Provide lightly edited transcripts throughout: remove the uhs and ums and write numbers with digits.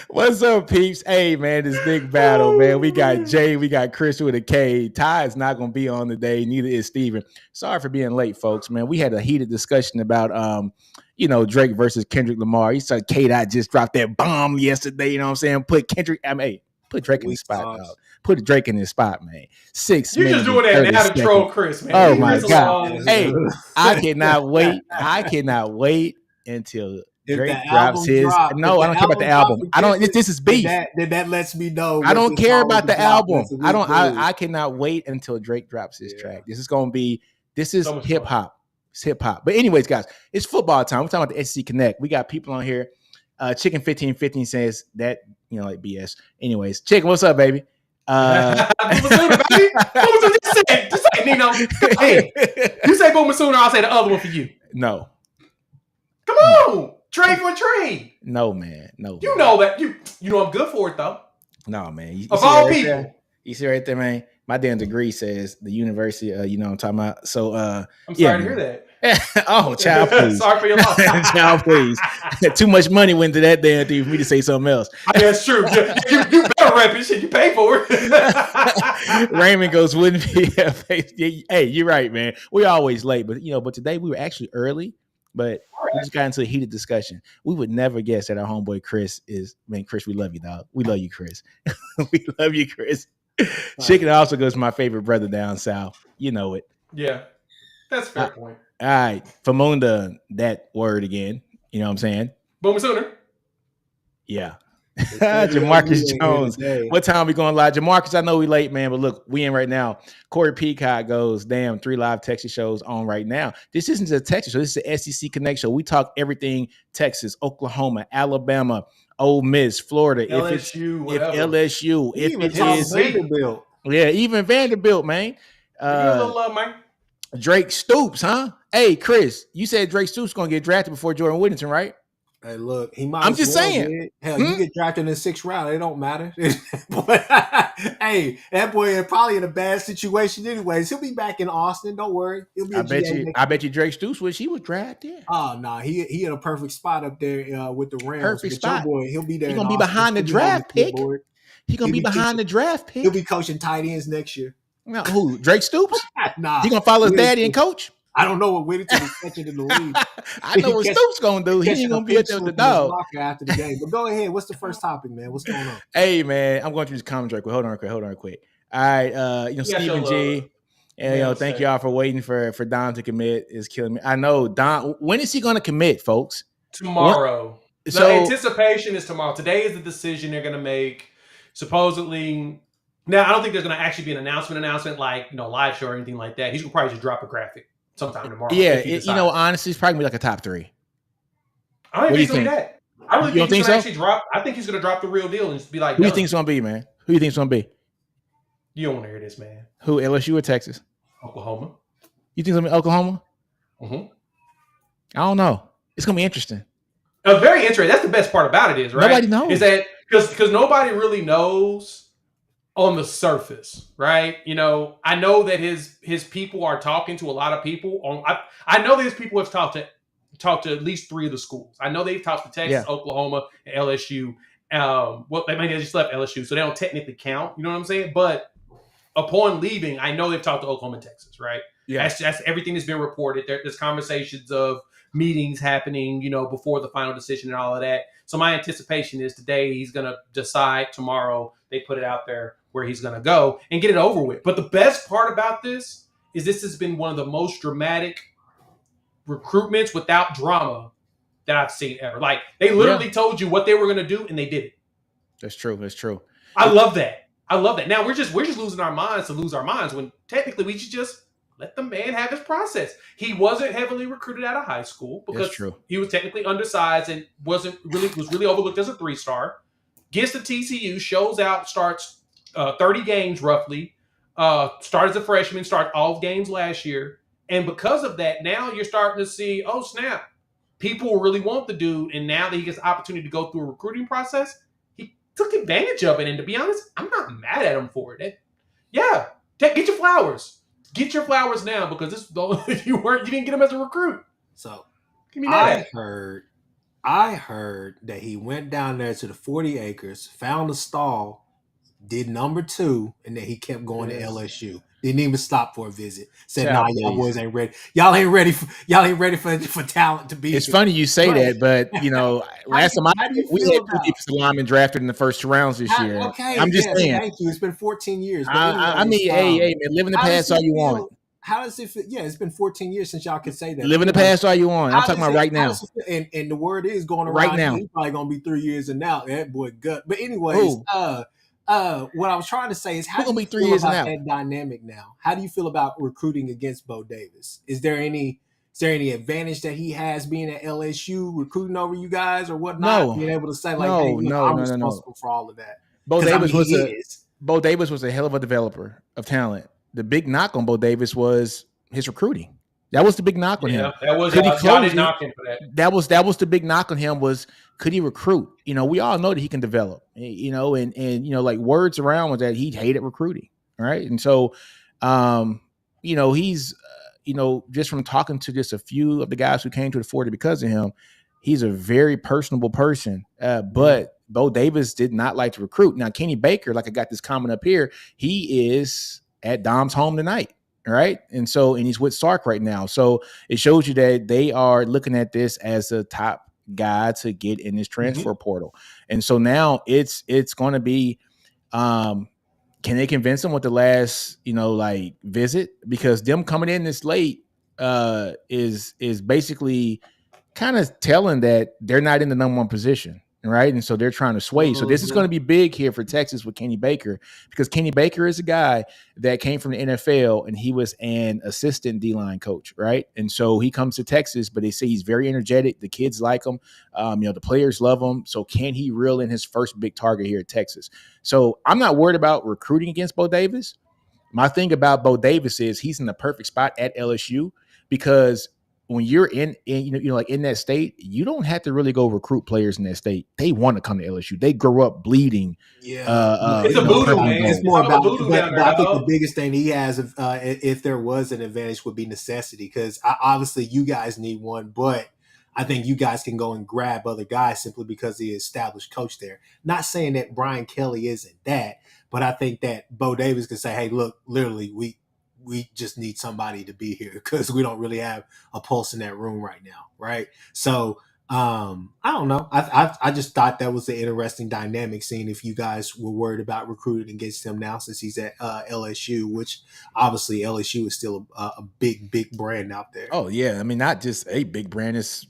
What's up, peeps? Hey, man, this big battle, man. We got Jay, we got Chris with a K. Ty is not going to be on today. Neither is Steven. Sorry for being late, folks, man. We had a heated discussion about, Drake versus Kendrick Lamar. You saw K-Dot just dropped that bomb yesterday, you know what I'm saying? Put Drake in the spot, dog. Put Drake in his spot, man. 6 You minutes. just doing that now to troll Chris, man. Oh, my God. Hey, I cannot wait. I cannot wait until Drake drops his. No, I don't care about the album. I don't. This is beef. Then that lets me know. I don't care about the album. I cannot wait until Drake drops his track. This is gonna be. This is hip hop. It's hip hop. But anyways, guys, it's football time. We're talking about the SEC Connect. We got people on here. Chicken 1515 says that like BS. Anyways, Chicken, what's up, baby? Just say Nino. Hey, you say Boomer Sooner, I'll say the other one for you. No. Come on. Trade for a trade. No, man. No. You know that. You know I'm good for it, though. No, man. You of all people. There? You see right there, man? My damn degree says the university, you know what I'm talking about. So, I'm sorry to hear that. Oh, child, please. Sorry for your loss. Child, please. Too much money went to that damn thing for me to say something else. That's true. You better rap it. Shit, you pay for it. Raymond goes, wouldn't be. Hey, you're right, man. We're always late, but today we were actually early. But we just got into a heated discussion. We would never guess that our homeboy Chris is. Man, Chris, we love you, dog. We love you, Chris. We love you, Chris. Chicken also goes to my favorite brother down south. You know it. Yeah, that's a fair point. All right, Famunda, that word again. You know what I'm saying? Boomer Sooner. Yeah. Jamarcus Jones. What time we going live? Jamarcus, I know we late, man, but look, we in right now. Corey Peacock goes, damn, 3 live Texas shows on right now. This isn't a Texas show. This is the SEC Connect show. We talk everything Texas, Oklahoma, Alabama, Ole Miss, Florida. LSU, if it is Vanderbilt. Yeah, even Vanderbilt, man. Give you a little love, man. Drake Stoops, huh? Hey, Chris, you said Drake Stoops going to get drafted before Jordan Whittington, right? Hey, look, he might. I'm just saying. Hell, you get drafted in the 6th round, it don't matter. Hey, that boy is probably in a bad situation anyways. He'll be back in Austin. Don't worry. He'll be. I bet you Drake Stoops wish he was drafted. Oh no, he in a perfect spot up there with the Rams. Perfect spot. Boy, he'll be there. He's gonna be behind the draft pick. He's gonna be behind the draft pick. He'll be coaching tight ends next year. No, who? Drake Stoops? Nah, he gonna follow his daddy and coach. I don't know what Whittington is catching in the league. I know what Stoops gonna do. He ain't gonna be at there with the dog after the game. But go ahead. What's the first topic, man? What's going on? Hey, man, I'm going through this comment real quick. Hold on, quick. All right, Stephen G. And thank y'all for waiting for Don to commit. Is killing me. I know Don. When is he gonna commit, folks? Tomorrow. The anticipation is tomorrow. Today is the decision they're gonna make. Supposedly. Now, I don't think there's going to actually be an announcement like, live show or anything like that. He's going to probably just drop a graphic sometime tomorrow. Yeah, honestly, it's probably going to be like a top 3. I don't think that. I really think he's going to actually drop. I think he's going to drop the real deal and just be like, who do you think it's going to be, man? Who do you think it's going to be? You don't want to hear this, man. Who, LSU or Texas? Oklahoma. You think it's going to be Oklahoma? Mm-hmm. I don't know. It's going to be interesting. Very interesting. That's the best part about it is, right? Nobody knows. Is that because nobody really knows on the surface, right? I know that his people are talking to a lot of people. I know that his people have talked to at least 3 of the schools. I know they've talked to Texas, Oklahoma, and LSU. They just left LSU, so they don't technically count. You know what I'm saying? But upon leaving, I know they've talked to Oklahoma and Texas, right? Yeah, that's everything that's been reported. There's conversations of meetings happening, before the final decision and all of that. So my anticipation is today he's going to decide. Tomorrow they put it out there where he's going to go and get it over with. But the best part about this has been one of the most dramatic recruitments without drama that I've seen ever. Like they literally told you what they were going to do and they did it. That's true. I love that. Now we're just losing our minds to lose our minds when technically we should just let the man have his process. He wasn't heavily recruited out of high school because he was technically undersized and was really overlooked as a 3-star. Gets to TCU, shows out, starts 30 games roughly. Started as a freshman, started all games last year. And because of that, now you're starting to see, oh, snap. People really want the dude. And now that he gets the opportunity to go through a recruiting process, he took advantage of it. And to be honest, I'm not mad at him for it. Get your flowers. Get your flowers now because you didn't get him as a recruit. So I heard I heard that he went down there to the 40 acres, found a stall, did number 2, and then he kept going to LSU. Didn't even stop for a visit. Said, "Nah, Child, y'all please. boys ain't ready. Y'all ain't ready for talent to be It's here." funny you say But that, but last time how do you we feel had 2 about? defensive linemen drafted in the first 2 rounds this year. Okay, I'm just yes, saying. thank you. It's been 14 years, but I anyways, mean, hey, man, live in the how does past all it you want. feel? How does it feel? Yeah, it's been 14 years since y'all could say that. Live in the past all you want. I'm talking about right now. And the word is going Right around now. here, he's probably gonna be 3 years and out. That boy gut. But anyways, Who? what I was trying to say is, how do gonna you be 3 feel years and about out? that dynamic now? How do you feel about recruiting against Bo Davis? Is there any advantage that he has being at LSU recruiting over you guys or whatnot? No. Being able to say like, No, hey, look, no, I'm no, no, no. responsible for all of that. Bo Because I Davis mean, was he a is. Bo Davis was a hell of a developer of talent. The big knock on Bo Davis was his recruiting. That was the big knock on him. That was Could he y'all close did knock him for that. That was the big knock on him was could he recruit? You know, we all know that he can develop. You know, and you know, like words around was that he hated recruiting, right? And so, you know, he's you know, just from talking to just a few of the guys who came to the 40 because of him, he's a very personable person. But Bo Davis did not like to recruit. Now, Kenny Baker, like I got this comment up here, he is at Dom's home tonight, right? And so, and he's with Sark right now. So it shows you that they are looking at this as a top guy to get in this transfer portal. And so now it's going to be, can they convince him with the last, you know, like visit? Because them coming in this late is basically kind of telling that they're not in the number 1 position, right? And so they're trying to sway. So this is going to be big here for Texas with Kenny Baker, because Kenny Baker is a guy that came from the NFL and he was an assistant D-line coach, right? And so he comes to Texas, but they say he's very energetic. The kids like him. You know, the players love him. So can he reel in his first big target here at Texas? So I'm not worried about recruiting against Bo Davis. My thing about Bo Davis is he's in the perfect spot at LSU, because when you're in you know like in that state, you don't have to really go recruit players in that state. They want to come to LSU. They grow up bleeding. It's a voodoo, man. It's more about voodoo down there. But I think the biggest thing he has, if there was an advantage, would be necessity. Because obviously you guys need one, but I think you guys can go and grab other guys simply because the established coach there. Not saying that Brian Kelly isn't that, but I think that Bo Davis can say, "Hey, look, literally, we just need somebody to be here because we don't really have a pulse in that room right now, right?" So I don't know. I just thought that was an interesting dynamic, seeing if you guys were worried about recruiting against him now since he's at LSU, which obviously LSU is still a big brand out there. Oh yeah, I mean not just a big brand. It's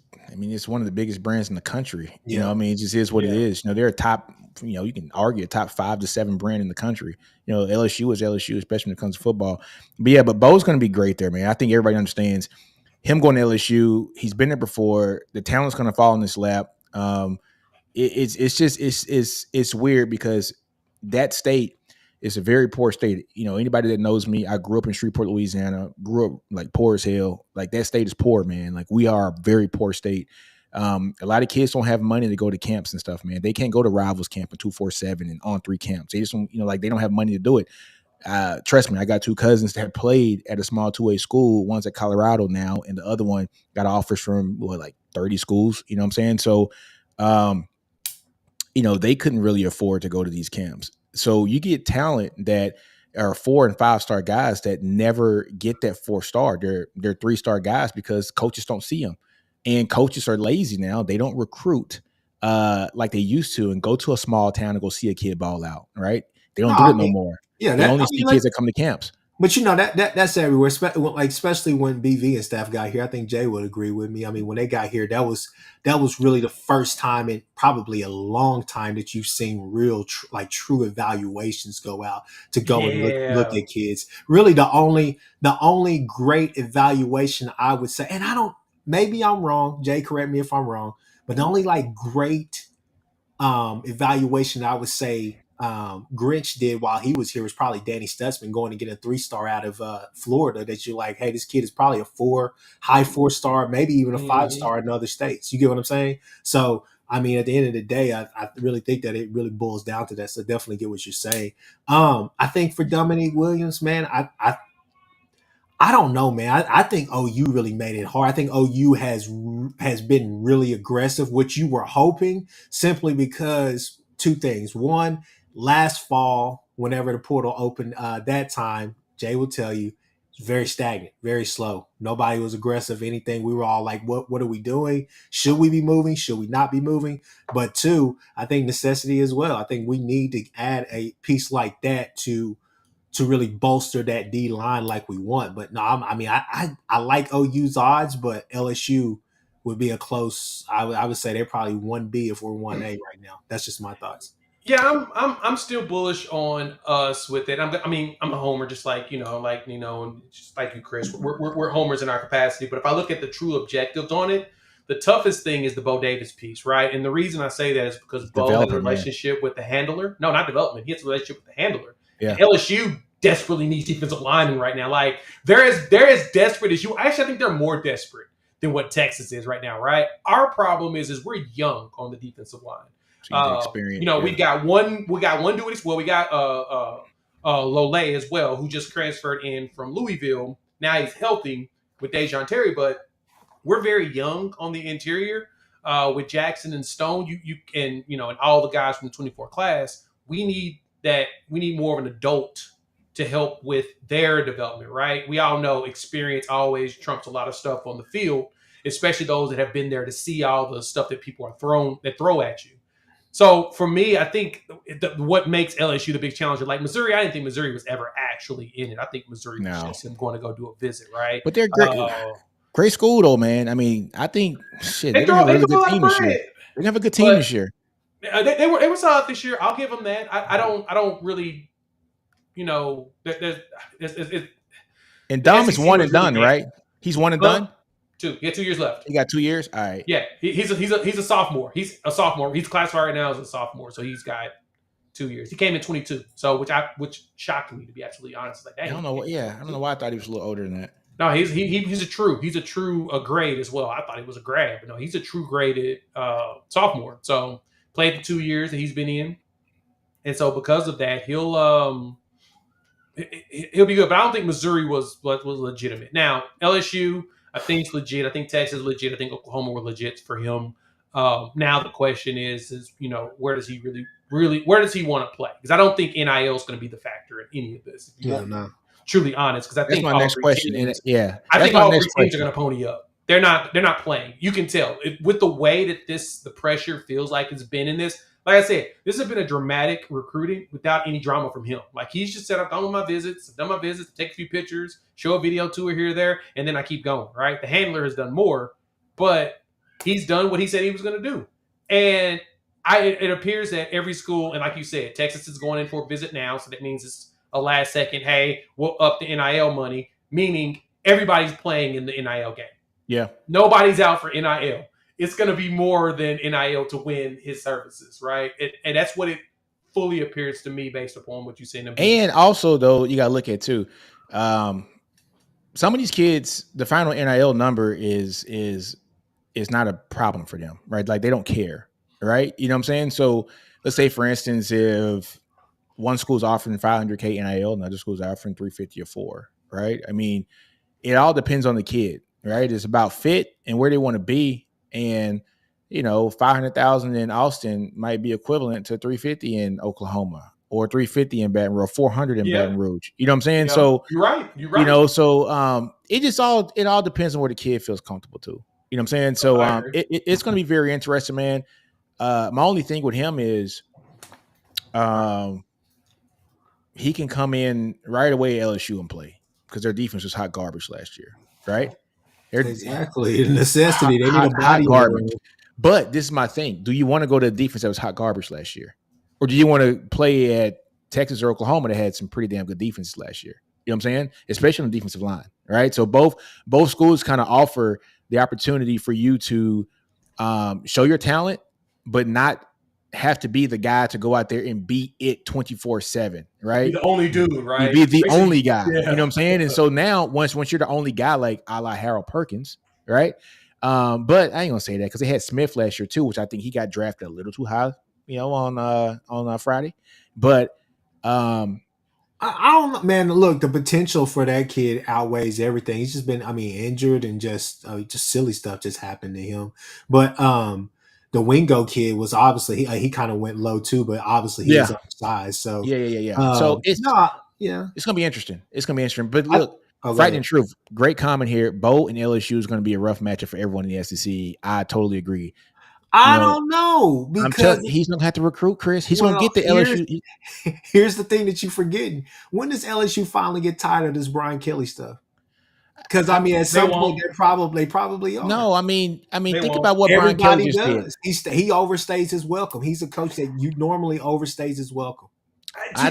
one of the biggest brands in the country. You know, I mean, it just is what it is. You know, they're a top. You know, you can argue a top 5 to 7 brand in the country. You know, LSU is LSU, especially when it comes to football. But yeah, but Bo's going to be great there, man. I think everybody understands him going to LSU. He's been there before. The talent's going to fall in his lap. It's weird because that state is a very poor state. You know, anybody that knows me, I grew up in Shreveport, Louisiana, grew up like poor as hell. Like that state is poor, man. Like we are a very poor state. A lot of kids don't have money to go to camps and stuff, man. They can't go to Rivals Camp and 247 and On 3 camps. They just don't, you know, like they don't have money to do it. Trust me, I got 2 cousins that played at a small 2A school. One's at Colorado now, and the other one got offers from like 30 schools. You know what I'm saying? So, you know, they couldn't really afford to go to these camps. So you get talent that are 4 and 5 star guys that never get that 4-star. They're 3-star guys because coaches don't see them. And coaches are lazy now. They don't recruit like they used to and go to a small town and go see a kid ball out, right? They don't do it no more. Yeah, they only see kids that come to camps. But you know that's everywhere, especially when BV and staff got here. I think Jay would agree with me. I mean, when they got here, that was really the first time in probably a long time that you've seen real true evaluations go out to go and look at kids. Really, the only great evaluation I would say, and I don't, maybe I'm wrong. Jay, correct me if I'm wrong, but the only like great evaluation I would say Grinch did while he was here was probably Danny Stutzman going to get a 3-star out of Florida. That you're like, hey, this kid is probably a high 4-star, maybe even a 5-star in other states. You get what I'm saying? So, I mean, at the end of the day, I really think that it really boils down to that. So definitely get what you're saying. I think for Dominique Williams, man, I don't know, man. I think OU really made it hard. I think OU has been really aggressive, which you were hoping, simply because two things. One, last fall, whenever the portal opened, that time, Jay will tell you, it's very stagnant, very slow. Nobody was aggressive, anything. We were all like, what are we doing? Should we be moving? Should we not be moving? But two, I think necessity as well. I think we need to add a piece like that to really bolster that D line like we want. But no, I like OU's odds, but LSU would be a close. I would say they're probably 1B if we're 1A right now. That's just my thoughts. Yeah, I'm still bullish on us with it. I'm a homer, just like just like you, Chris. We're homers in our capacity. But if I look at the true objectives on it, the toughest thing is the Bo Davis piece, right? And the reason I say that is because Bo has a relationship with the handler. No, not development. He has a relationship with the handler. Yeah. And LSU desperately needs defensive linemen right now. Like they're as desperate as you. Actually, I think they're more desperate than what Texas is right now, right? Our problem is we're young on the defensive line. We got one doing this. Well, we got Lole as well, who just transferred in from Louisville. Now he's helping with Dejon Terry, but we're very young on the interior with Jackson and Stone. And all the guys from the 24 class. We need more of an adult to help with their development, right? We all know experience always trumps a lot of stuff on the field, especially those that have been there to see all the stuff that people throw at you. So for me, I think what makes LSU the big challenger, like Missouri, I didn't think Missouri was ever actually in it. I think Missouri was just him going to go do a visit, right? But they're great school though, man. I mean, I think they're gonna have a really good team this year. They're gonna have a good team this year. They were solid this year. I'll give them that. I don't really, and Dom is one and done, right? He's one and done. He had 2 years left. He got 2 years. All right. Yeah, he's a sophomore. He's a sophomore. He's classified right now as a sophomore, so he's got 2 years. He came in 22, so which shocked me, to be absolutely honest. Like, dang, I don't know. Yeah, I don't know why I thought he was a little older than that. No, he's a true grade as well. I thought he was a grad, but no, he's a true graded sophomore. So played the 2 years that he's been in, and so because of that, he'll be good. But I don't think Missouri was legitimate. Now LSU, I think it's legit. I think Texas is legit. I think Oklahoma were legit for him. Now the question is where does he really where does he want to play? Because I don't think NIL is going to be the factor in any of this. Truly honest, because I think that's my next question. I think all three teams are going to pony up. They're not playing. You can tell with the way that the pressure feels like it's been in this. Like I said, this has been a dramatic recruiting without any drama from him. Like he's just said, I've done my visits, take a few pictures, show a video to her here or there, and then I keep going, right? The handler has done more, but he's done what he said he was going to do. And it appears that every school, and like you said, Texas is going in for a visit now, so that means it's a last second, hey, we'll up the NIL money, meaning everybody's playing in the NIL game. Yeah. Nobody's out for NIL. It's going to be more than NIL to win his services, right? And that's what it fully appears to me based upon what you say. And also, though, you got to look at, too, some of these kids, the final NIL number is not a problem for them, right? Like, they don't care, right? You know what I'm saying? So let's say, for instance, if one school's offering $500K NIL, another school's offering $350 or $400, right? I mean, it all depends on the kid, right? It's about fit and where they want to be. And, $500,000 in Austin might be equivalent to $350 in Oklahoma or $350 in Baton Rouge, or $400 in Baton Rouge. You know what I'm saying? Yeah. So you're right. It all depends on where the kid feels comfortable too. You know what I'm saying? So it's going to be very interesting, man. My only thing with him is he can come in right away at LSU and play because their defense was hot garbage last year, right? Exactly. The necessity. They need a hot garbage. But this is my thing. Do you want to go to a defense that was hot garbage last year? Or do you want to play at Texas or Oklahoma that had some pretty damn good defenses last year? You know what I'm saying? Especially on the defensive line, right? So both schools kind of offer the opportunity for you to show your talent, but not have to be the guy to go out there and beat it 24/7, right? Be the only dude, right? You be the only guy. Yeah. You know what I'm saying? And so now once you're the only guy, like a la Harold Perkins, right? But I ain't gonna say that because they had Smith last year too, which I think he got drafted a little too high, on Friday. But I don't know, man. Look, the potential for that kid outweighs everything. He's just been, injured and just silly stuff just happened to him. But the Wingo kid was obviously he kind of went low too, but obviously he was undersized. So So it's yeah, it's gonna be interesting. It's gonna be interesting. But look, frightening truth. Great comment here. Bo and LSU is going to be a rough matchup for everyone in the SEC. I totally agree. I don't know because he's going to have to recruit, Chris. He's going to get the LSU. Here's the thing that you're forgetting. When does LSU finally get tired of this Brian Kelly stuff? Because at some point they probably are. No, I mean, think about what Brian Kelly just did. He overstays his welcome. He's a coach that you normally overstays his welcome. I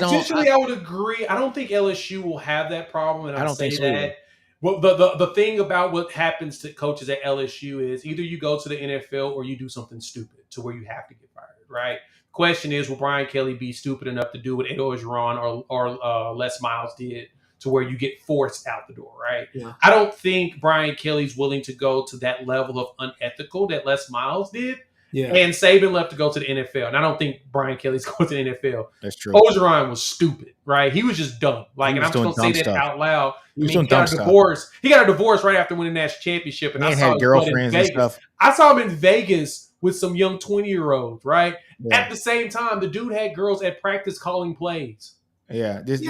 would agree. I don't think LSU will have that problem, and I don't say that. Either. Well, the thing about what happens to coaches at LSU is either you go to the NFL or you do something stupid to where you have to get fired, right? Question is, will Brian Kelly be stupid enough to do what Ed Orgeron or Les Miles did to where you get forced out the door, right? Yeah. I don't think Brian Kelly's willing to go to that level of unethical that Les Miles did. Yeah. And Saban left to go to the NFL. And I don't think Brian Kelly's going to the NFL. That's true. Orgeron was stupid, right? He was just dumb. And I'm just going to say that out loud. He got a divorce. He got a divorce right after winning the national championship. And I saw had girlfriends and stuff. I saw him in Vegas with some young 20-year-olds, right? Yeah. At the same time, the dude had girls at practice calling plays. Yeah, he's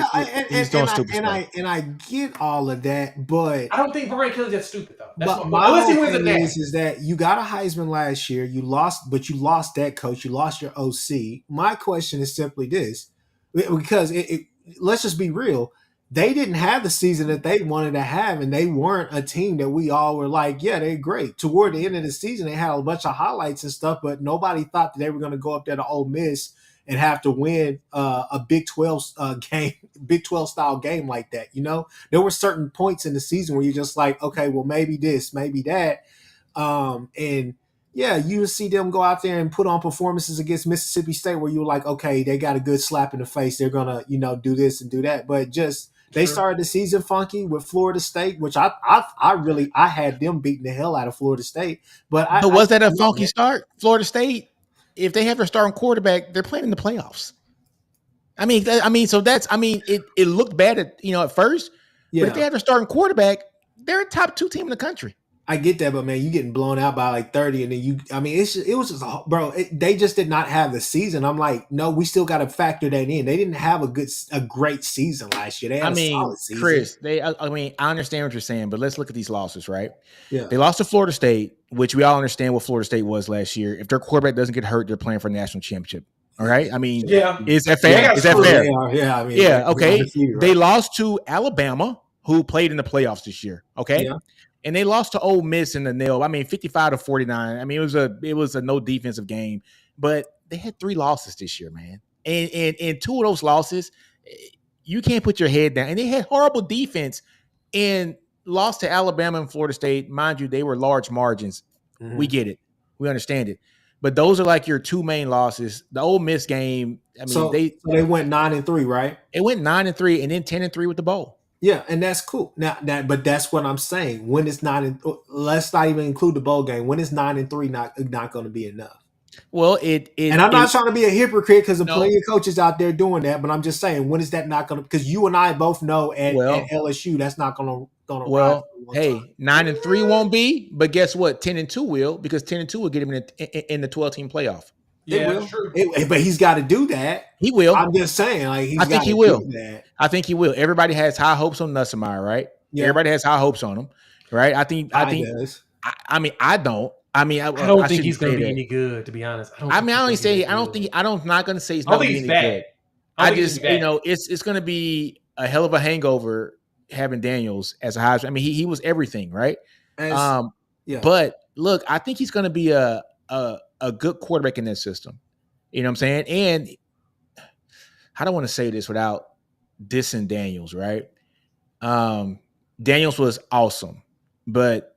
doing stupid stuff. And I get all of that, but I don't think Brian Kelly's that stupid though. Unless he wins a thing is that you got a Heisman last year, you lost that coach, you lost your OC. My question is simply this, because let's just be real, they didn't have the season that they wanted to have, and they weren't a team that we all were like, yeah, they're great. Toward the end of the season, they had a bunch of highlights and stuff, but nobody thought that they were going to go up there to Ole Miss and have to win a Big 12 game, Big 12 style game like that. There were certain points in the season where you're just like, okay, well, maybe this, maybe that. And yeah, you see them go out there and put on performances against Mississippi State where you're like, okay, they got a good slap in the face. They're going to, do this and do that. But they started the season funky with Florida State, which I had them beating the hell out of Florida State. But was that a funky start? Florida State? If they have their starting quarterback, they're playing in the playoffs. It looked bad at first. Yeah. But if they have their starting quarterback, they're a top 2 team in the country. I get that, but man, you getting blown out by like 30, and then it was just, bro. They just did not have the season. I'm like, no, we still got to factor that in. They didn't have a great season last year. They had a solid season. Chris, I understand what you're saying, but let's look at these losses, right? Yeah, they lost to Florida State, which we all understand what Florida State was last year. If their quarterback doesn't get hurt, they're playing for a national championship. All right. Is that fair? Is that fair? Yeah. Okay. They lost to Alabama, who played in the playoffs this year. Okay. Yeah. And they lost to Ole Miss in the nail. 55-49. It was a no defensive game, but they had 3 losses this year, man. And 2 of those losses, you can't put your head down. And they had horrible defense and lost to Alabama and Florida State. Mind you, they were large margins. Mm-hmm. We get it. We understand it. But those are like your 2 main losses. The Ole Miss game, so they went 9-3, right? It went 9-3 and then 10-3 with the bowl. Yeah, and that's cool. But that's what I'm saying. When it's let's not even include the bowl game. When it's 9-3, not going to be enough. Well, and I'm not trying to be a hypocrite because there's plenty of coaches out there doing that. But I'm just saying, when is that not going to? Because you and I both know at LSU, that's not going to. Well, hey, 9-3 won't be, but guess what? 10-2 will, because 10-2 will get him in the 12-team playoff. Yeah, true. But he's got to do that. He will. I'm just saying, I think he will. I think he will. Everybody has high hopes on Nussmeier, right? Yeah. Everybody has high hopes on him, right? I think. I don't. I don't think he's going to be any good, to be honest. I'm not going to say he's not going to be any good. It's going to be a hell of a hangover having Daniels as a Heisman. He was everything, right? But look, I think he's going to be a good quarterback in that system. You know what I'm saying? And I don't want to say this without dissing Daniels, right? Daniels was awesome, but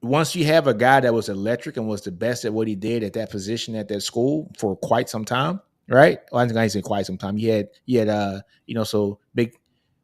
once you have a guy that was electric and was the best at what he did at that position at that school for quite some time, right? Well, I think I said quite some time. He had so big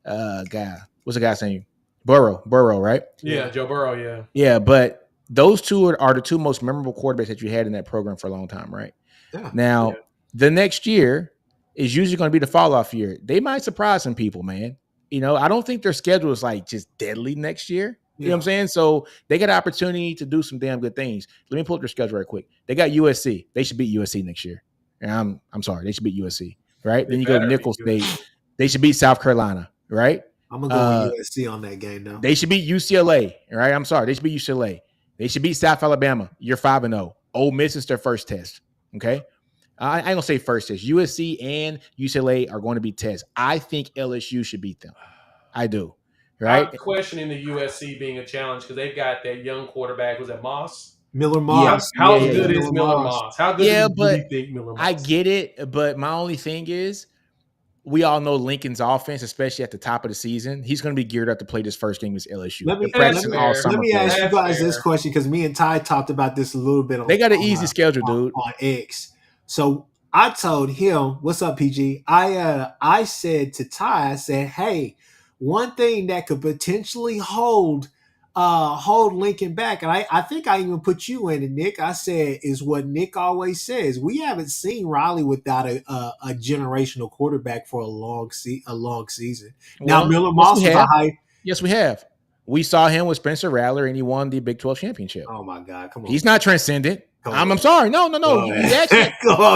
guy. What's the guy's name? Burrow, right? Yeah, Joe Burrow, yeah. Yeah, but those 2 are the 2 most memorable quarterbacks that you had in that program for a long time, right? Yeah. Now, the next year, is usually going to be the fall off year. They might surprise some people, man. I don't think their schedule is like just deadly next year. You know what I'm saying? So they got an opportunity to do some damn good things. Let me pull up their schedule right quick. They got USC. They should beat USC next year. And I'm sorry, they should beat USC, right? Then you go to Nicholls State. They should beat South Carolina, right? I'm gonna go with USC on that game now. They should beat UCLA, right? I'm sorry, they should beat UCLA. They should beat South Alabama. You're 5-0. Ole Miss is their first test. Okay. I ain't gonna say first test. USC and UCLA are going to be tests. I think LSU should beat them. I do. Right. I'm questioning the USC being a challenge because they've got that young quarterback. Was that Moss? Miller Moss. How good is Miller Moss? How good do you think Miller Moss? I get it, but my only thing is we all know Lincoln's offense, especially at the top of the season. He's going to be geared up to play this first game against LSU. Let me ask you guys this question because me and Ty talked about this a little bit. They got an easy schedule, dude. On X. So I told him, "What's up, PG?" I said to Ty, I said, "Hey, one thing that could potentially hold Lincoln back," and I think I even put you in it, Nick. I said is what Nick always says. We haven't seen Riley without a generational quarterback for a long season. Now Miller Moss was a high. Yes, we have. We saw him with Spencer Rattler, and he won the Big 12 championship. Oh my God! Come on, he's not transcendent. I'm sorry. No. Come on,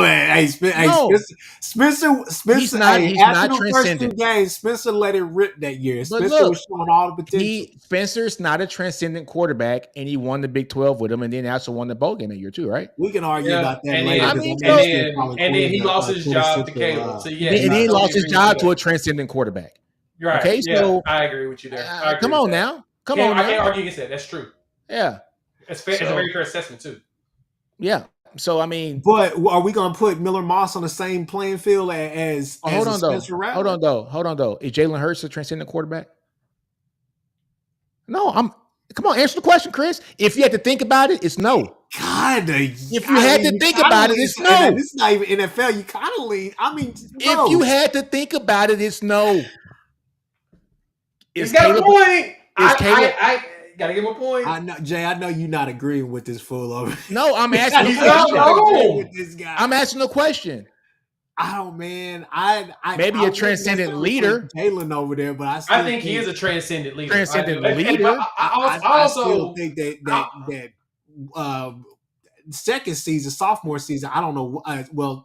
man. Hey, Spencer. He's not transcendent. Games, Spencer let it rip that year. Spencer was showing all the potential. Spencer's not a transcendent quarterback, and he won the Big 12 with him, and then also won the bowl game that year too, right? We can argue about that later. And then he lost his job to Caleb. So yeah, and he lost his job to a transcendent quarterback. Right. Okay, so I agree with you there. Come on now. I can't argue against that. That's true. Yeah. It's a very fair assessment too. Yeah. So I mean, but are we going to put Miller Moss on the same playing field as Spencer Rattler? Hold on though. Is Jalen Hurts a transcendent quarterback? No, come on, answer the question, Chris. If you had to think about it, it's no. If you had to think about it, it's no. It's not even NFL. You kind of lean. I mean, no. If you had to think about it, it's no. He's got a point. I gotta give him a point. I know, Jay. I know you're not agreeing with this fool over. No, I'm asking a question. With this guy. I'm asking a question. I don't, man. Maybe a transcendent leader, Jalen over there, but I think he is a transcendent leader. I still think that second season, sophomore season, I don't know.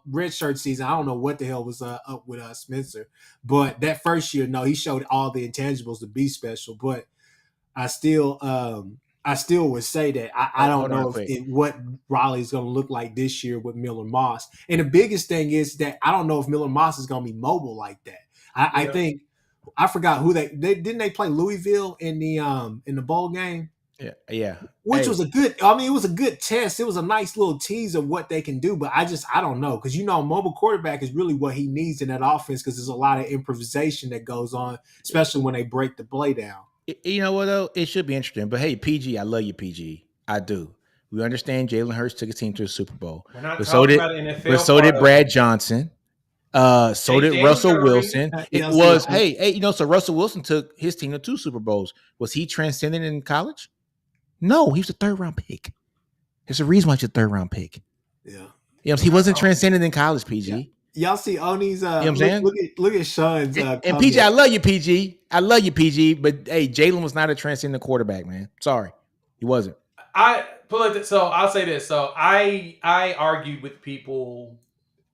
Redshirt season, I don't know what the hell was up with Spencer, but that first year, no, he showed all the intangibles to be special, but. I still would say that I don't know what Riley's going to look like this year with Miller Moss. And the biggest thing is that I don't know if Miller Moss is going to be mobile like that. I think I forgot who they didn't they play Louisville in the bowl game. Yeah. Which was it was a good test. It was a nice little tease of what they can do, but I don't know because mobile quarterback is really what he needs in that offense because there's a lot of improvisation that goes on, especially when they break the play down. You know what, though? It should be interesting. But, hey, PG, I love you, PG. I do. We understand Jalen Hurts took a team to the Super Bowl. But so did Brad Johnson. So did Russell Wilson. So Russell Wilson took his team to 2 Super Bowls. Was he transcendent in college? No, he was a third-round pick. There's a reason why he's a third-round pick. Yeah. He wasn't transcendent in college, PG. Yeah. Y'all see Oni's look at Sean's and PG, I love you, PG. But hey, Jalen was not a transcendent quarterback, man. Sorry. He wasn't. So I'll say this. So I argued with people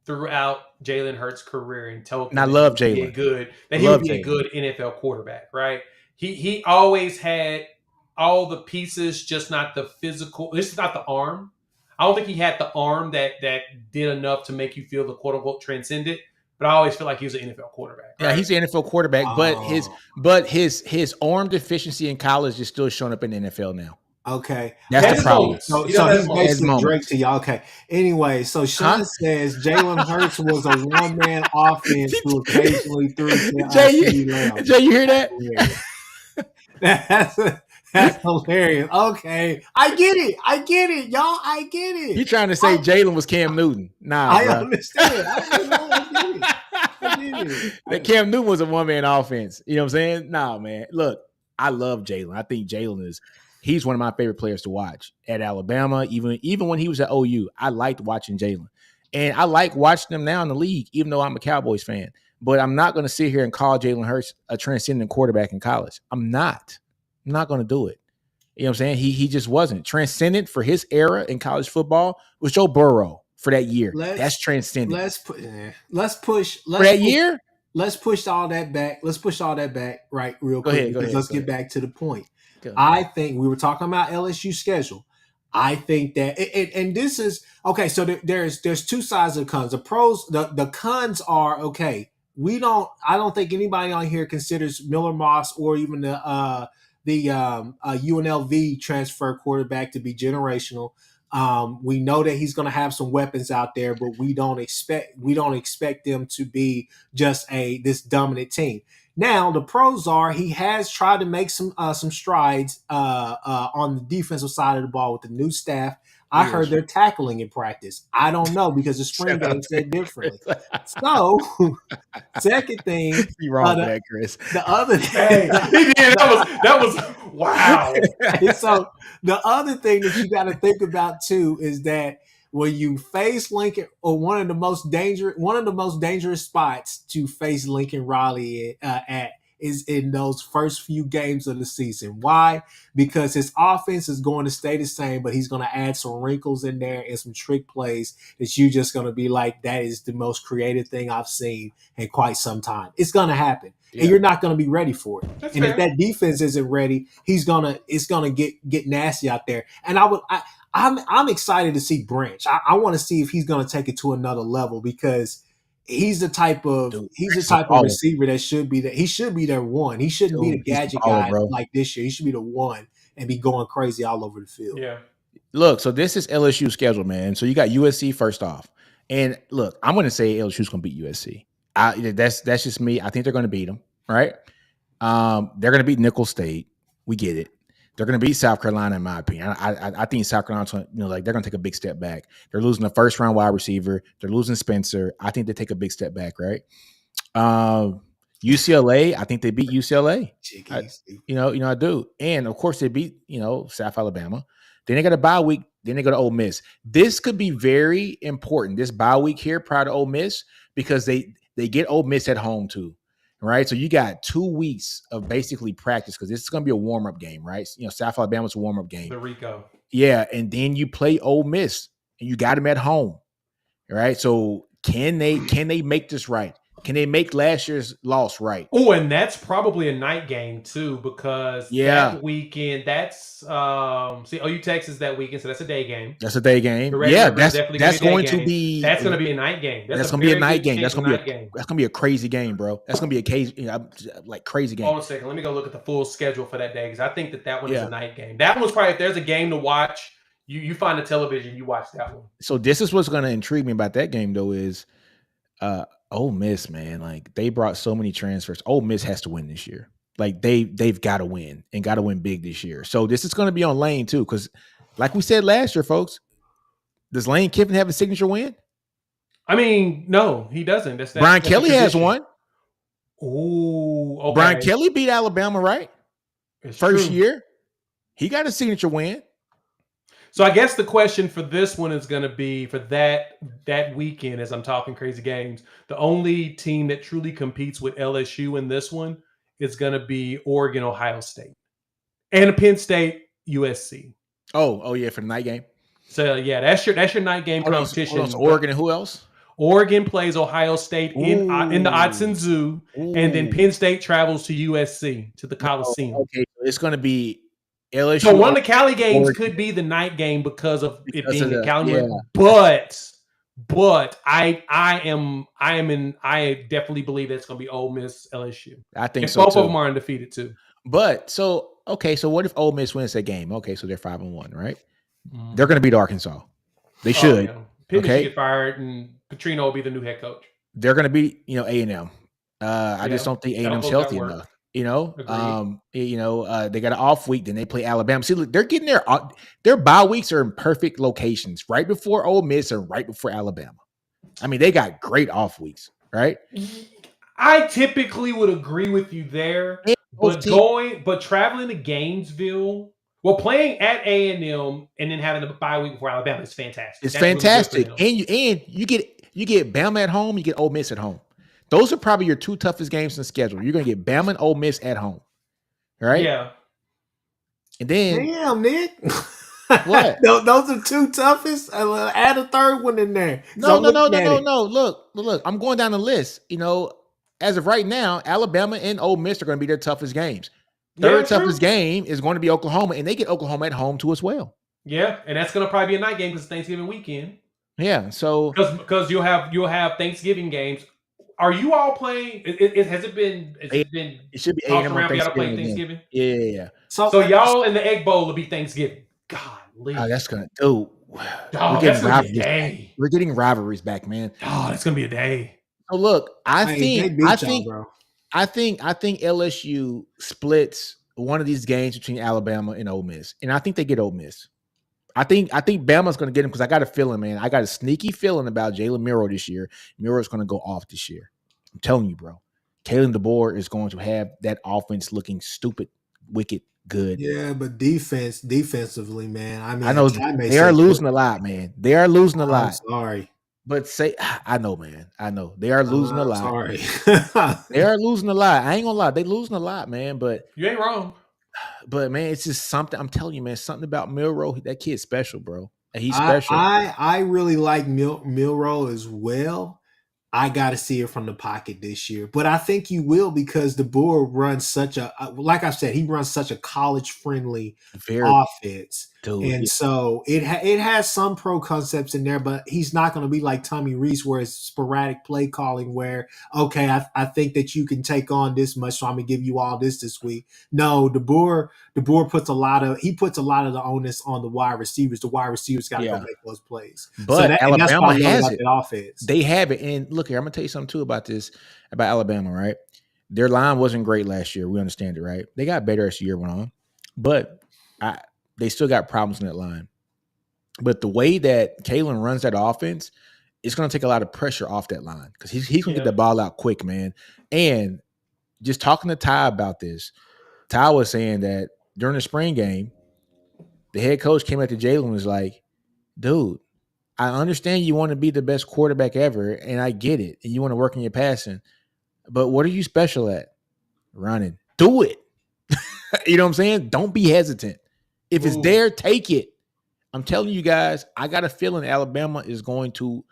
throughout Jalen Hurts' career and told him I love Jalen. He would be a good NFL quarterback, right? He always had all the pieces, just not the physical. This is not the arm. I don't think he had the arm that did enough to make you feel the quote unquote transcendent. But I always feel like he was an NFL quarterback. Right? Yeah, he's an NFL quarterback, but his arm deficiency in college is still showing up in the NFL now. Okay, that's the problem. So he's basically Drake to y'all. Okay. Anyway, so Sean says Jalen Hurts was a one-man offense who occasionally threw. Jay, you hear that? That's hilarious. Okay. I get it, y'all. I get it. You trying to say Jalen was Cam Newton? Nah, I understand. I get it. That Cam Newton was a one-man offense. You know what I'm saying? Nah, man. Look, I love Jalen. I think he's one of my favorite players to watch at Alabama. Even when he was at OU, I liked watching Jalen. And I like watching them now in the league, even though I'm a Cowboys fan. But I'm not going to sit here and call Jalen Hurts a transcendent quarterback in college. I'm not going to do it. You know what I'm saying? He just wasn't. Transcendent for his era in college football was Joe Burrow for that year. That's transcendent. Let's push for that year. Let's push all that back. Let's push all that back right real quick. Let's get back to the point. I think we were talking about LSU schedule. I think that and this is okay. So there's two sides of the cons. The pros, the cons are okay. I don't think anybody on here considers Miller Moss or even the UNLV transfer quarterback to be generational. We know that he's going to have some weapons out there, but we don't expect them to be just this dominant team. Now the pros are he has tried to make some strides on the defensive side of the ball with the new staff. I heard they're tackling in practice. I don't know because the spring game said differently. So, second thing, you wrong with that, Chris. The other thing, that was wow. So the other thing that you got to think about too is that when you face Lincoln, or one of the most dangerous spots to face Lincoln Riley at is in those first few games of the season. Why? Because his offense is going to stay the same, but he's going to add some wrinkles in there and some trick plays that you're just going to be like, that is the most creative thing I've seen in quite some time. It's going to happen. Yeah. And you're not going to be ready for it. That's fair. If that defense isn't ready, it's going to get nasty out there. And I'm excited to see Branch. I want to see if he's going to take it to another level because he's the type of receiver that should be that. He should be their one. He shouldn't be the gadget guy like this year. He should be the one and be going crazy all over the field. Yeah. Look, so this is LSU schedule, man. So you got USC first off, and look, I'm going to say LSU's going to beat USC. That's just me. I think they're going to beat them. Right? They're going to beat Nicholls State. We get it. They're going to beat South Carolina, in my opinion. I think South Carolina's, they're going to take a big step back. They're losing a first-round wide receiver. They're losing Spencer. I think they take a big step back, right? UCLA, I think they beat UCLA. I do. And, of course, they beat, South Alabama. Then they got a bye week. Then they go to Ole Miss. This could be very important, this bye week here prior to Ole Miss, because they get Ole Miss at home, too. Right. So you got 2 weeks of basically practice because this is going to be a warm-up game, right? South Alabama's a warm-up game. The Rico. Yeah. And then you play Ole Miss and you got them at home. Right. So can they make this right? Can they make last year's loss right? Oh, and that's probably a night game too, because that weekend, that's OU Texas that weekend, so that's a day game. That's a day game. That's going to be a night game. That's going to be a night game. That's going to be a crazy game, bro. That's going to be a crazy game. Hold on a second. Let me go look at the full schedule for that day because I think that one is a night game. That one's probably, if there's a game to watch, you find the television, you watch that one. So this is what's going to intrigue me about that game though is Ole Miss, man, like they brought so many transfers. Ole Miss has to win this year. Like they've got to win and got to win big this year. So this is going to be on Lane too, because like we said last year, folks, does Lane Kiffin have a signature win? I mean, no, he doesn't. Brian Kelly has one. Oh, okay. Brian Kelly beat Alabama, right? First year, he got a signature win. So I guess the question for this one is going to be for that weekend, as I'm talking crazy games, the only team that truly competes with LSU in this one is going to be Oregon, Ohio State, and Penn State, USC. Oh yeah, for the night game. So yeah, that's your night game competition. Hold on. Oregon and who else? Oregon plays Ohio State in the Autzen Zoo, and then Penn State travels to USC to the Coliseum. Okay, it's going to be LSU. So one of the Cali games could be the night game because of it being a Cali game. But I definitely believe that's going to be Ole Miss LSU. I think and so. Both of them are undefeated too. But so what if Ole Miss wins that game? Okay, so they're 5-1, right? They're going to beat Arkansas. They should. Yeah. Pittman should get fired, and Petrino will be the new head coach. They're going to beat A&M. I just don't think A&M's healthy enough. They got an off week, then they play Alabama. See, look, they're getting their bye weeks are in perfect locations, right before Ole Miss and right before Alabama. I mean, they got great off weeks, right? I typically would agree with you there, but traveling to Gainesville Well, playing at A&M and then having a bye week before Alabama is fantastic. It's fantastic, really and you get Bama at home, you get Ole Miss at home. Those are probably your two toughest games in the schedule. You're gonna get Bama and Ole Miss at home, right? Yeah. And then, damn, Nick. What? Those are two toughest. Add a third one in there. No. Look. I'm going down the list. As of right now, Alabama and Ole Miss are going to be their toughest games. Third toughest game is going to be Oklahoma, and they get Oklahoma at home too as well. Yeah, and that's going to probably be a night game because it's Thanksgiving weekend. Yeah, so because you'll have Thanksgiving games. Are you all playing? It should be tossed around for y'all to play Thanksgiving. Yeah. So y'all in the Egg Bowl will be Thanksgiving. Golly. Oh, that's gonna do. We're getting rivalries back, man. Oh, that's gonna be a day. So look, I think LSU splits one of these games between Alabama and Ole Miss, and I think they get Ole Miss. I think Bama's going to get him because I got a feeling, man. I got a sneaky feeling about Jalen Milroe this year. Milroe's going to go off this year. I'm telling you, bro. Kalen DeBoer is going to have that offense looking stupid, wicked, good. Yeah, but defensively, man. I mean, I know they are losing a lot, man. They are losing a lot. I'm sorry. But I know, man. I know. They are losing a lot. Sorry. They are losing a lot. I ain't going to lie. They losing a lot, man. But you ain't wrong. But man, it's just something. I'm telling you, man, something about Milroe. That kid's special, bro. He's special. I really like Milroe as well. I got to see it from the pocket this year, but I think you will because DeBoer runs such like I said, he runs such a college friendly offense. And so it has some pro concepts in there, but he's not going to be like Tommy Rees where it's sporadic play calling where, okay, I think that you can take on this much, so I'm going to give you all this week. No, DeBoer puts a lot of the onus on the wide receivers. The wide receivers got to go make those plays. But Alabama has it. Offense. They have it. And look here, I'm going to tell you something too about Alabama, right? Their line wasn't great last year. We understand it, right? They got better as the year went on. But they still got problems in that line. But the way that Kalen runs that offense, it's going to take a lot of pressure off that line because he's going to get the ball out quick, man. And just talking to Ty about this, Ty was saying that during the spring game, the head coach came up to Jalen and was like, dude, I understand you want to be the best quarterback ever, and I get it, and you want to work in your passing, but what are you special at? Running. Do it. You know what I'm saying? Don't be hesitant. If it's there, take it. I'm telling you guys, I got a feeling Alabama is going to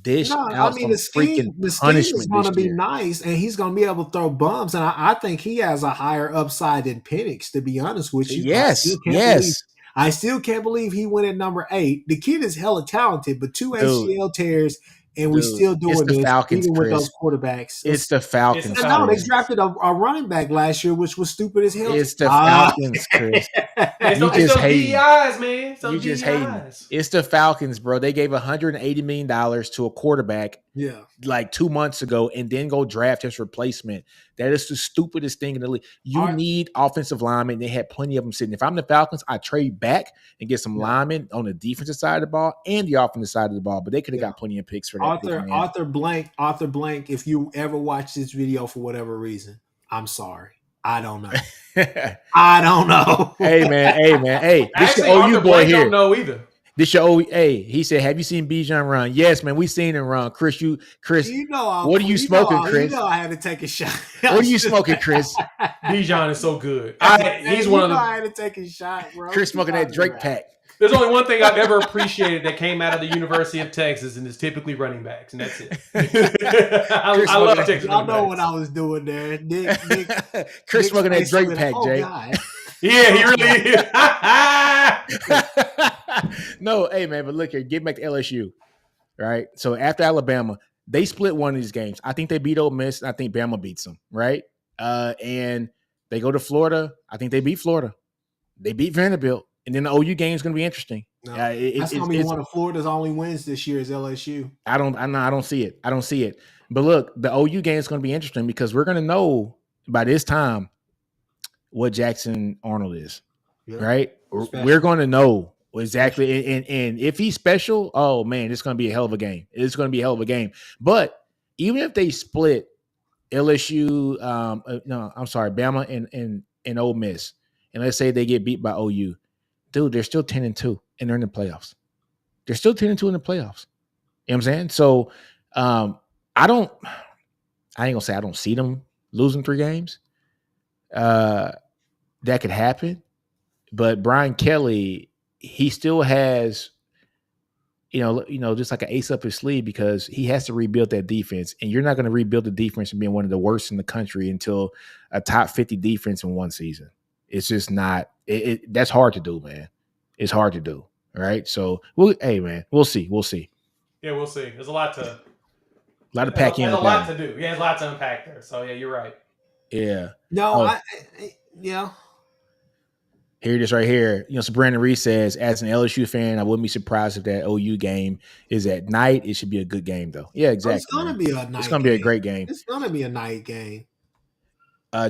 dish out some freaking punishment. Is going to be nice, and he's going to be able to throw bumps. And I think he has a higher upside than Penix, to be honest with you. Yes. I still can't believe he went at number 8. The kid is hella talented, but 2 ACL tears. And we still doing this Falcons, even with those quarterbacks. It's the Falcons. No, they drafted a running back last year, which was stupid as hell. It's the Falcons, Chris. You just hate DEIs, man. You just hate. It's the Falcons, bro. They gave $180 million to a quarterback like 2 months ago and then go draft his replacement. That is the stupidest thing in the league. You need offensive linemen. They had plenty of them sitting. If I'm the Falcons, I trade back and get some linemen on the defensive side of the ball and the offensive side of the ball, but they could have got plenty of picks for that. Arthur Blank, if you ever watch this video for whatever reason, I'm sorry. I don't know. I don't know. Hey, man. Hey, this your OU boy here. Don't know either. This your OU. Hey, he said, have you seen Bijan run? Yes, man. We seen him run. Chris, what are you smoking, Chris? You know I had to take a shot. What are you smoking, Chris? Bijan is so good. He's one of the. I had to take a shot, bro. Chris smoking that Drake pack. There's only one thing I've ever appreciated that came out of the University of Texas, and it's typically running backs, and that's it. I love Texas. Y'all know what I was doing there. Nick Chris smoking that Drake pack, Jay. Yeah, he really is. No, hey, man, but look here. Get back to LSU, right? So after Alabama, they split one of these games. I think they beat Ole Miss, and I think Bama beats them, right? And they go to Florida. I think they beat Florida. They beat Vanderbilt. And then the OU game is going to be interesting. No, that's going to be one of Florida's only wins this year is LSU. I don't see it. I don't see it. But look, the OU game is going to be interesting because we're going to know by this time what Jackson Arnold is, right? We're going to know exactly. And if he's special, oh, man, it's going to be a hell of a game. It's going to be a hell of a game. But even if they split LSU, Bama and Ole Miss, and let's say they get beat by OU, dude, they're still 10-2 and they're in the playoffs. They're still 10-2 in the playoffs. You know what I'm saying? So I ain't gonna say I don't see them losing 3 games. That could happen. But Brian Kelly, he still has, just like an ace up his sleeve, because he has to rebuild that defense. And you're not going to rebuild the defense from being one of the worst in the country until a top 50 defense in one season. It's just not. That's hard to do, man. It's hard to do. All right. So, we'll see. We'll see. Yeah, we'll see. There's a lot to pack in. There's a lot to do. Yeah, there's a lot to unpack there. So, yeah, you're right. Yeah. No, yeah. Here it is right here. So Brandon Reese says, as an LSU fan, I wouldn't be surprised if that OU game is at night. It should be a good game, though. Yeah, exactly. It's going to be a night. It's going to be a great game. It's going to be a night game.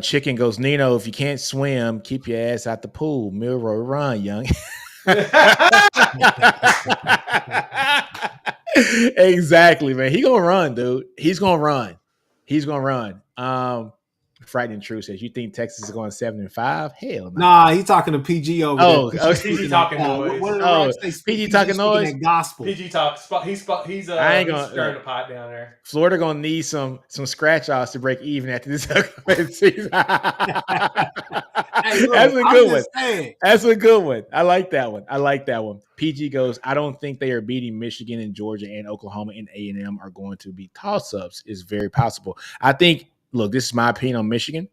Chicken goes, Nino, if you can't swim, keep your ass out the pool. Milroy, run, young. Exactly, man. He gonna run, dude. He's gonna run. Frightening True says, you think Texas is going 7-5? Hell no. Nah, he's talking to PG over there. PG talking noise. PG talking noise. Gospel. PG talk. He's stirring the pot down there. Florida gonna need some scratch offs to break even after this season. Hey, look, that's a good one. Saying. That's a good one. I like that one. PG goes, I don't think they are beating Michigan and Georgia and Oklahoma and A&M are going to be toss-ups. It's very possible. I think, look, this is my opinion on Michigan.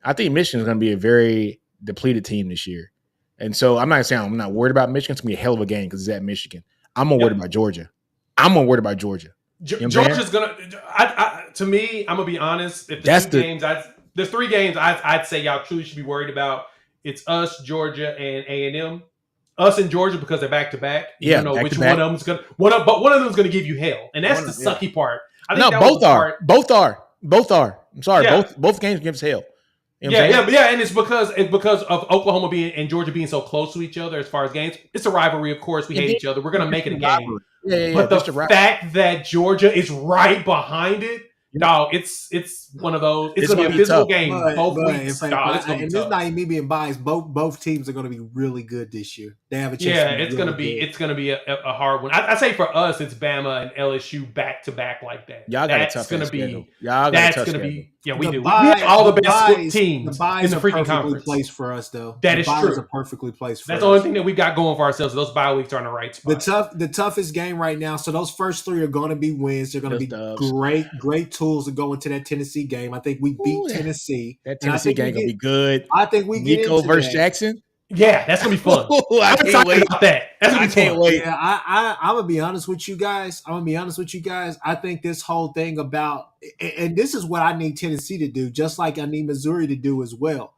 I think Michigan is going to be a very depleted team this year. And so I'm not saying I'm not worried about Michigan. It's going to be a hell of a game because it's at Michigan. I'm more worried about Georgia. Georgia's going to – to me, I'm going to be honest. If there's 3 games I'd say y'all truly should be worried about. It's us, Georgia, and A&M. Us and Georgia because they're back-to-back. Yeah, you don't know which one of them is going to – but one of them is going to give you hell. And that's the sucky part. I think both are. Both are. I'm sorry. Yeah. Both games give us hell. You know and it's because of Oklahoma and Georgia being so close to each other as far as games. It's a rivalry, of course. We hate each other. We're going to make it a game. Yeah. But the fact that Georgia is right behind it, dog, it's one of those. It's going to be a physical game both weeks. And this not even me being biased. Both teams are going to be really good this year. They have a chance. Yeah, it's going to be a hard one. I say for us, it's Bama and LSU back to back like that. Y'all got a tough schedule. That's going to be. Yeah, we do. We have all the best teams in the freaking conference. Placed for us though. That is true. Are perfectly placed for us. That's the only thing that we got going for ourselves. Those bye weeks are on the right spot. The toughest game right now. So those first 3 are going to be wins. They're going to be great tools to go into that Tennessee game. I think we beat Tennessee. That Tennessee game gonna be good. I think we get Nico versus Jackson. Yeah, that's gonna be fun. I can't wait about that. I can't wait. Yeah, I'm gonna be honest with you guys. I think this whole thing about, and this is what I need Tennessee to do, just like I need Missouri to do as well.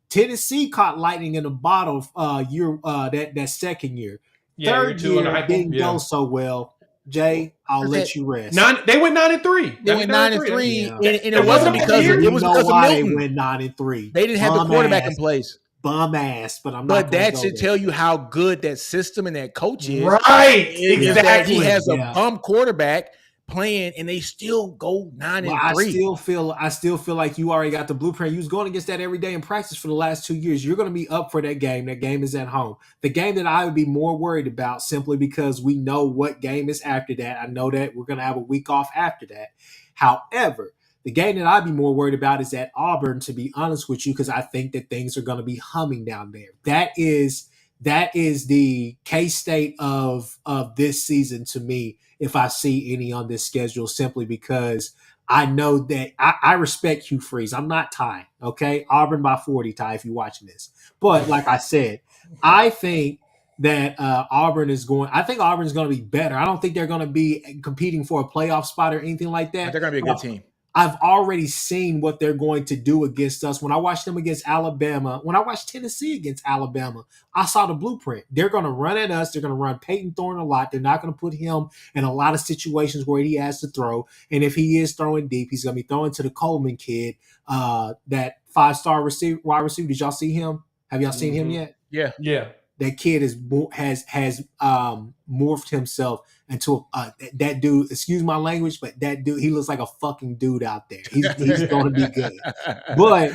Tennessee caught lightning in a bottle that second year. Third year didn't go so well. Jay, I'll let you rest. They went 9-3. They went 9-3, and it wasn't because of Milton. They went 9-3. They didn't have the quarterback in place. Bum ass, but I'm not. But that should tell you how good that system and that coach is. Right, exactly. He has a bum quarterback playing, and they still go 9-3. I still feel like you already got the blueprint. You was going against that every day in practice for the last 2 years. You're going to be up for that game. That game is at home. The game that I would be more worried about, simply because we know what game is after that. I know that we're going to have a week off after that. However, the game that I'd be more worried about is at Auburn, to be honest with you, because I think that things are going to be humming down there. That is the K-State of this season to me, if I see any on this schedule, simply because I know that I respect Hugh Freeze. I'm not Ty, okay? Auburn by 40, Ty, if you're watching this. But like I said, I think that Auburn's going to be better. I don't think they're going to be competing for a playoff spot or anything like that. But they're going to be a good team. I've already seen what they're going to do against us. When I watched them against Alabama, when I watched Tennessee against Alabama, I saw the blueprint. They're going to run at us. They're going to run Peyton Thorne a lot. They're not going to put him in a lot of situations where he has to throw. And if he is throwing deep, he's going to be throwing to the Coleman kid, that 5-star wide receiver. Did y'all see him? Have y'all seen him yet? Yeah. That kid has morphed himself into that dude. Excuse my language, but that dude, he looks like a fucking dude out there. He's going to be good. But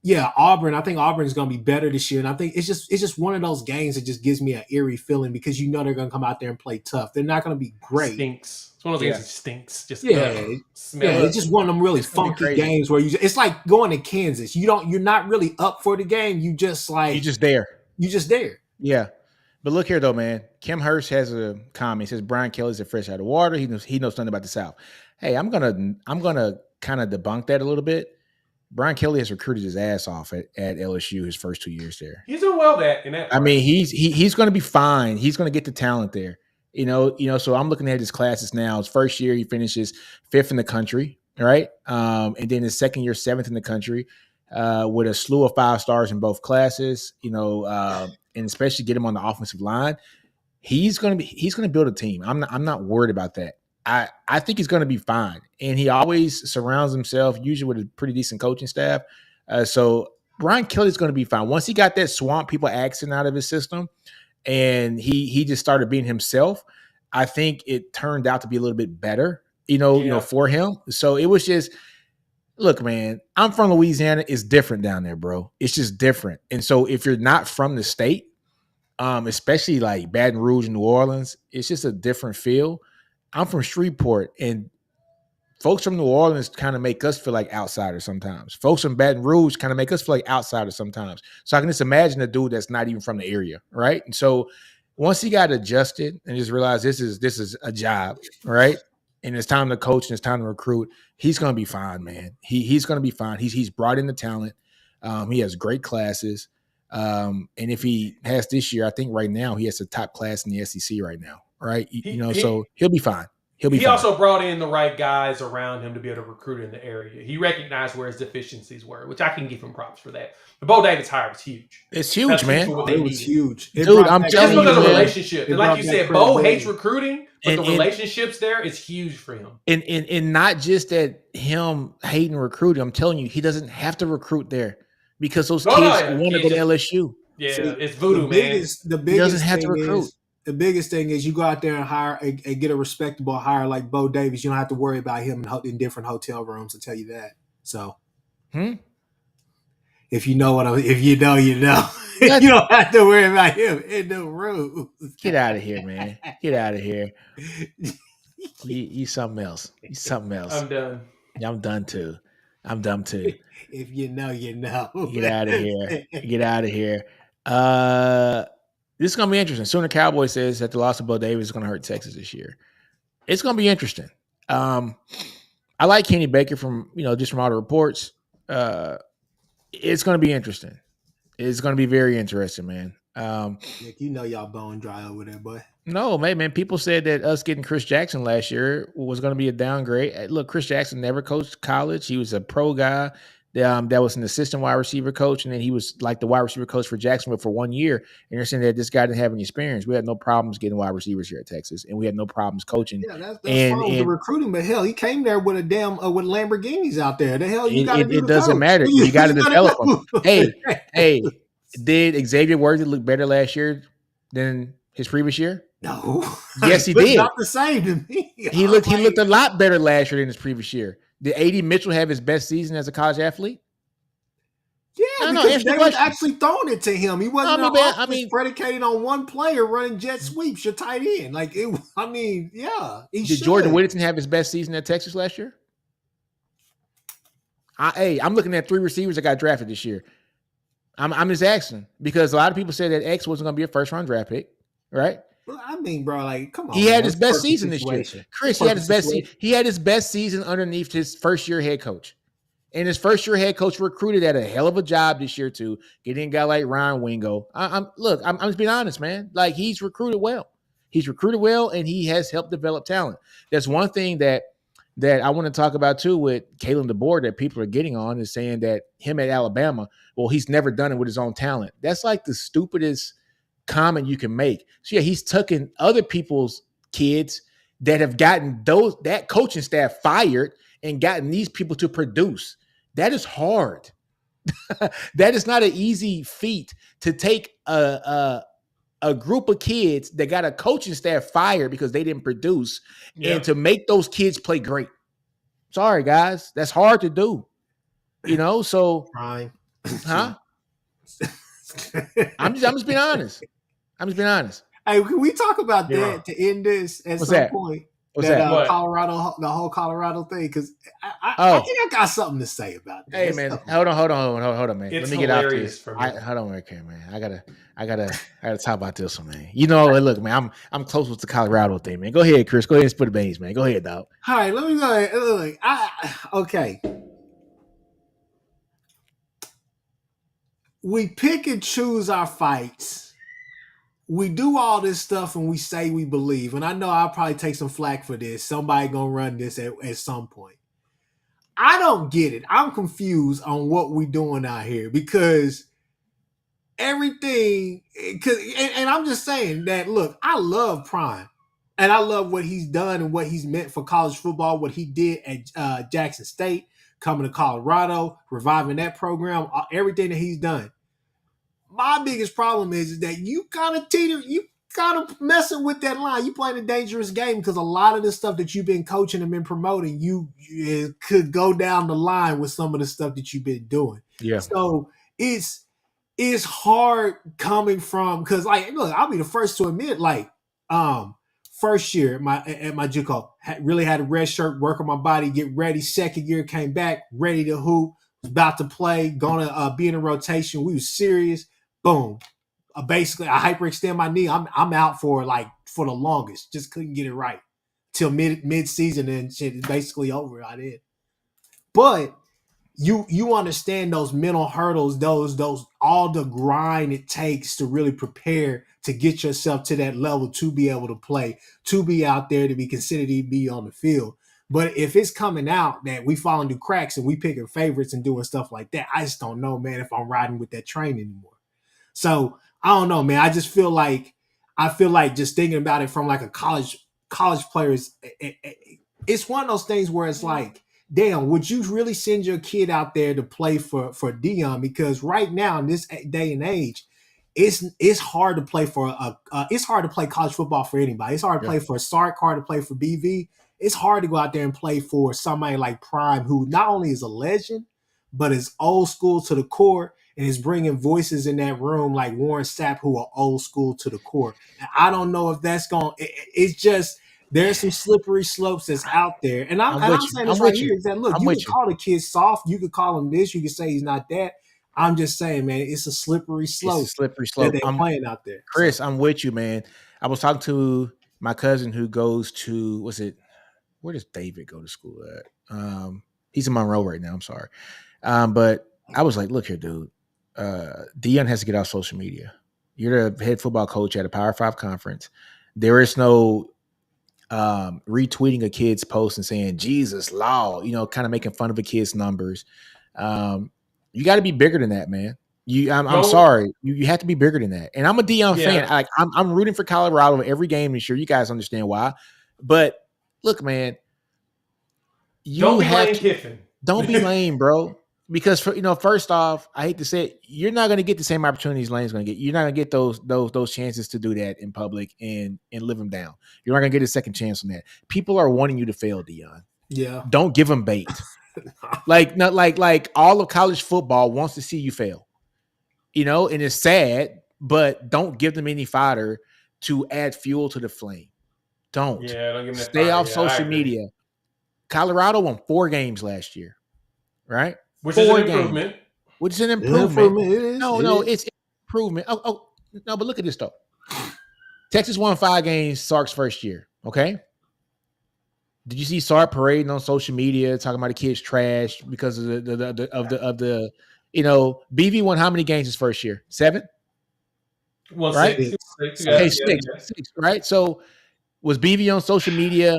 Yeah, Auburn. I think Auburn is going to be better this year, and I think it's just one of those games that just gives me an eerie feeling because they're going to come out there and play tough. They're not going to be great. Stinks. It's one of those games that stinks. Just smell. It's just one of them really funky games where it's like going to Kansas. You're not really up for the game. You just there. You just there. Yeah. But look here, though, man. Kim Hurst has a comment. He says Brian Kelly's a fresh out of water. He knows nothing about the South. Hey, I'm gonna kind of debunk that a little bit. Brian Kelly has recruited his ass off at LSU his first 2 years there. He's doing well in that. I mean, he's going to be fine. He's going to get the talent there. You know. So I'm looking at his classes now. His first year, he finishes 5th in the country, right? And then his second year, 7th in the country, with a slew of 5 stars in both classes. And especially get him on the offensive line. He's going to build a team. I'm not worried about that. I think he's going to be fine. And he always surrounds himself usually with a pretty decent coaching staff. So Brian Kelly's going to be fine. Once he got that swamp people accent out of his system and he just started being himself, I think it turned out to be a little bit better, for him. So it was just, look, man, I'm from Louisiana. It's different down there, bro. It's just different. And so if you're not from the state, especially like Baton Rouge and New Orleans, it's just a different feel. I'm from Shreveport, and folks from New Orleans kind of make us feel like outsiders sometimes. Folks from Baton Rouge kind of make us feel like outsiders sometimes. So I can just imagine a dude that's not even from the area, right? And so once he got adjusted and just realized this is a job, right? And it's time to coach and it's time to recruit, he's going to be fine, man. He's going to be fine. He's brought in the talent. He has great classes. And if he has this year, I think right now he has a top class in the SEC right now, right? So he'll be fine. He also brought in the right guys around him to be able to recruit in the area. He recognized where his deficiencies were, which I can give him props for that. The Bo Davis hire was huge. It's huge, man. It was huge. Dude, I'm telling you, because of the relationship. And like you said, Bo hates recruiting, but the relationships there is huge for him. And not just that him hating recruiting. I'm telling you, he doesn't have to recruit there because those kids want to go to LSU. Yeah, it's voodoo, man. He doesn't have to recruit. The biggest thing is you go out there and hire and get a respectable hire like Bo Davis. You don't have to worry about him in different hotel rooms. I'll tell you that. So, if you know, you know. You don't have to worry about him in the room. Get out of here, man. Get out of here. You something else. You something else. I'm done. I'm done too. I'm dumb too. If you know, you know. Get out of here. Get out of here. This is going to be interesting. Sooner Cowboy says that the loss of Bo Davis is going to hurt Texas this year. It's going to be interesting. I like Kenny Baker from all the reports. It's going to be interesting. It's going to be very interesting, man. Nick, y'all bone dry over there, boy. No, man. People said that us getting Chris Jackson last year was going to be a downgrade. Look, Chris Jackson never coached college. He was a pro guy. That was an assistant wide receiver coach, and then he was like the wide receiver coach for Jacksonville for 1 year. And you're saying that this guy didn't have any experience. We had no problems getting wide receivers here at Texas, and we had no problems coaching. Yeah, that's fine with the recruiting, but hell, he came there with a damn with Lamborghinis out there. The hell, you got to do it doesn't matter. You got to develop them. Hey, did Xavier Worthy look better last year than his previous year? No. Yes, he did. Not the same to me. He looked a lot better last year than his previous year. Did A.D. Mitchell have his best season as a college athlete? Yeah, because they was actually throwing it to him. He wasn't predicated on one player running jet sweeps, your tight end. Did Jordan Whittington have his best season at Texas last year? I'm looking at 3 receivers that got drafted this year. I'm just asking because a lot of people said that X wasn't going to be a first-round draft pick, right? Well, I mean, bro, come on. He had his best season this year. Chris, he had his best season. He had his best season underneath his first-year head coach. And his first-year head coach recruited at a hell of a job this year, too. Getting a guy like Ryan Wingo. I'm just being honest, man. Like, he's recruited well. He's recruited well, and he has helped develop talent. That's one thing that I want to talk about, too, with Kalen DeBoer that people are getting on is saying that him at Alabama, well, he's never done it with his own talent. That's like the stupidest comment you can make. So, yeah, he's taking other people's kids that have gotten that coaching staff fired and gotten these people to produce. That is hard. That is not an easy feat to take a group of kids that got a coaching staff fired because they didn't produce and to make those kids play great. Sorry, guys. That's hard to do. So Prime. Huh? I'm just being honest. Hey, can we talk about that to end this at some point? What's that? Colorado, the whole Colorado thing, because I think I got something to say about that. Hey man, hold on, man. It's Let me get out this. Hold on, okay, man. I gotta talk about this one, man. You know, look, man, I'm close with the Colorado thing, man. Go ahead, Chris. Go ahead and split the beans, man. Go ahead, dog. All right, let me go ahead. Look, okay. We pick and choose our fights. We do all this stuff and we say we believe. And I know I'll probably take some flack for this. Somebody gonna run this at some point. I don't get it. I'm confused on what we doing out here because everything. And I'm just saying that. Look, I love Prime, and I love what he's done and what he's meant for college football. What he did at Jackson State, coming to Colorado, reviving that program, everything that he's done. My biggest problem is that you kind of messing with that line. You playing a dangerous game because a lot of the stuff that you've been coaching and been promoting, you could go down the line with some of the stuff that you've been doing. Yeah. So it's hard coming from, because like, look, I'll be the first to admit, like, first year at my JUCO, really had a red shirt, work on my body, get ready. Second year came back, ready to hoop, was about to play, gonna be in a rotation. We was serious. Boom. Basically, I hyperextend my knee. I'm out for the longest. Just couldn't get it right till mid season, and shit is basically over. I did, but you understand those mental hurdles, those all the grind it takes to really prepare to get yourself to that level to be able to play, to be out there, to be considered to be on the field. But if it's coming out that we falling through cracks and we picking favorites and doing stuff like that, I just don't know, man, if I'm riding with that train anymore. So I don't know, man. I feel like just thinking about it from like a college player, it's one of those things where it's like, damn, would you really send your kid out there to play for Deion? Because right now in this day and age, it's hard to play it's hard to play college football for anybody. It's hard to play for Sark, hard to play for BV. It's hard to go out there and play for somebody like Prime, who not only is a legend, but is old school to the core and is bringing voices in that room like Warren Sapp, who are old school to the core. And I don't know if that's going. It's just there's some slippery slopes that's out there, and I'm saying this right here is that look, you can call the kid soft, you could call him this, you can say he's not that. I'm just saying, man, it's a slippery slope. That they're playing out there. Chris, I'm with you, man. I was talking to my cousin who goes to where does David go to school at? He's in Monroe right now. I'm sorry. But I was like, look here, dude. Deion has to get off social media. You're the head football coach at a Power 5 conference. There is no retweeting a kid's post and saying, Jesus, law, kind of making fun of a kid's numbers. You got to be bigger than that, man. I'm sorry. You have to be bigger than that. And I'm a Deion fan. I'm rooting for Colorado every game, and sure you guys understand why. But look, man, don't be Lane Kiffin. Don't be lame, bro. Because first off, I hate to say it, you're not going to get the same opportunities Lane's going to get. You're not going to get those chances to do that in public and live them down. You're not going to get a second chance on that. People are wanting you to fail, Deion. Yeah. Don't give them bait. like all of college football wants to see you fail. And it's sad, but don't give them any fodder to add fuel to the flame. Don't. Yeah, don't give them Stay off social media. Colorado won 4 games last year, right? Which is an improvement. Which is an improvement. No, it's improvement. Oh, no, but look at this though. Texas won 5 games Sark's first year. Okay. Did you see Sark parading on social media talking about the kids trash because of the BV won how many games his first year? 7? Well, right? 6. Okay, 6, right? So was BV on social media?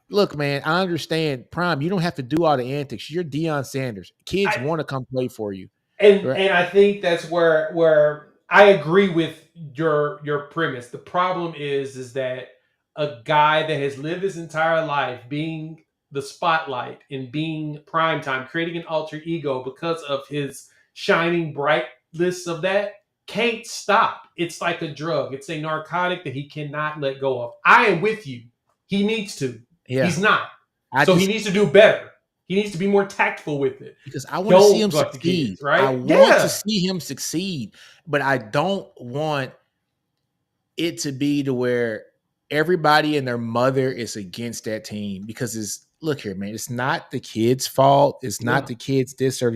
Look, man, I understand. Prime, you don't have to do all the antics. You're Deion Sanders. Kids want to come play for you. And I think that's where I agree with your premise. The problem is that a guy that has lived his entire life being the spotlight and being primetime, creating an alter ego because of his shining brightness of that, can't stop. It's like a drug. It's a narcotic that he cannot let go of. I am with you. He needs to. Yeah. He's not. He needs to do better. He needs to be more tactful with it. Because I want to see him succeed. Kids, right? I want to see him succeed, but I don't want it to be to where everybody and their mother is against that team, because look here, man, it's not the kid's fault. It's not the kids this or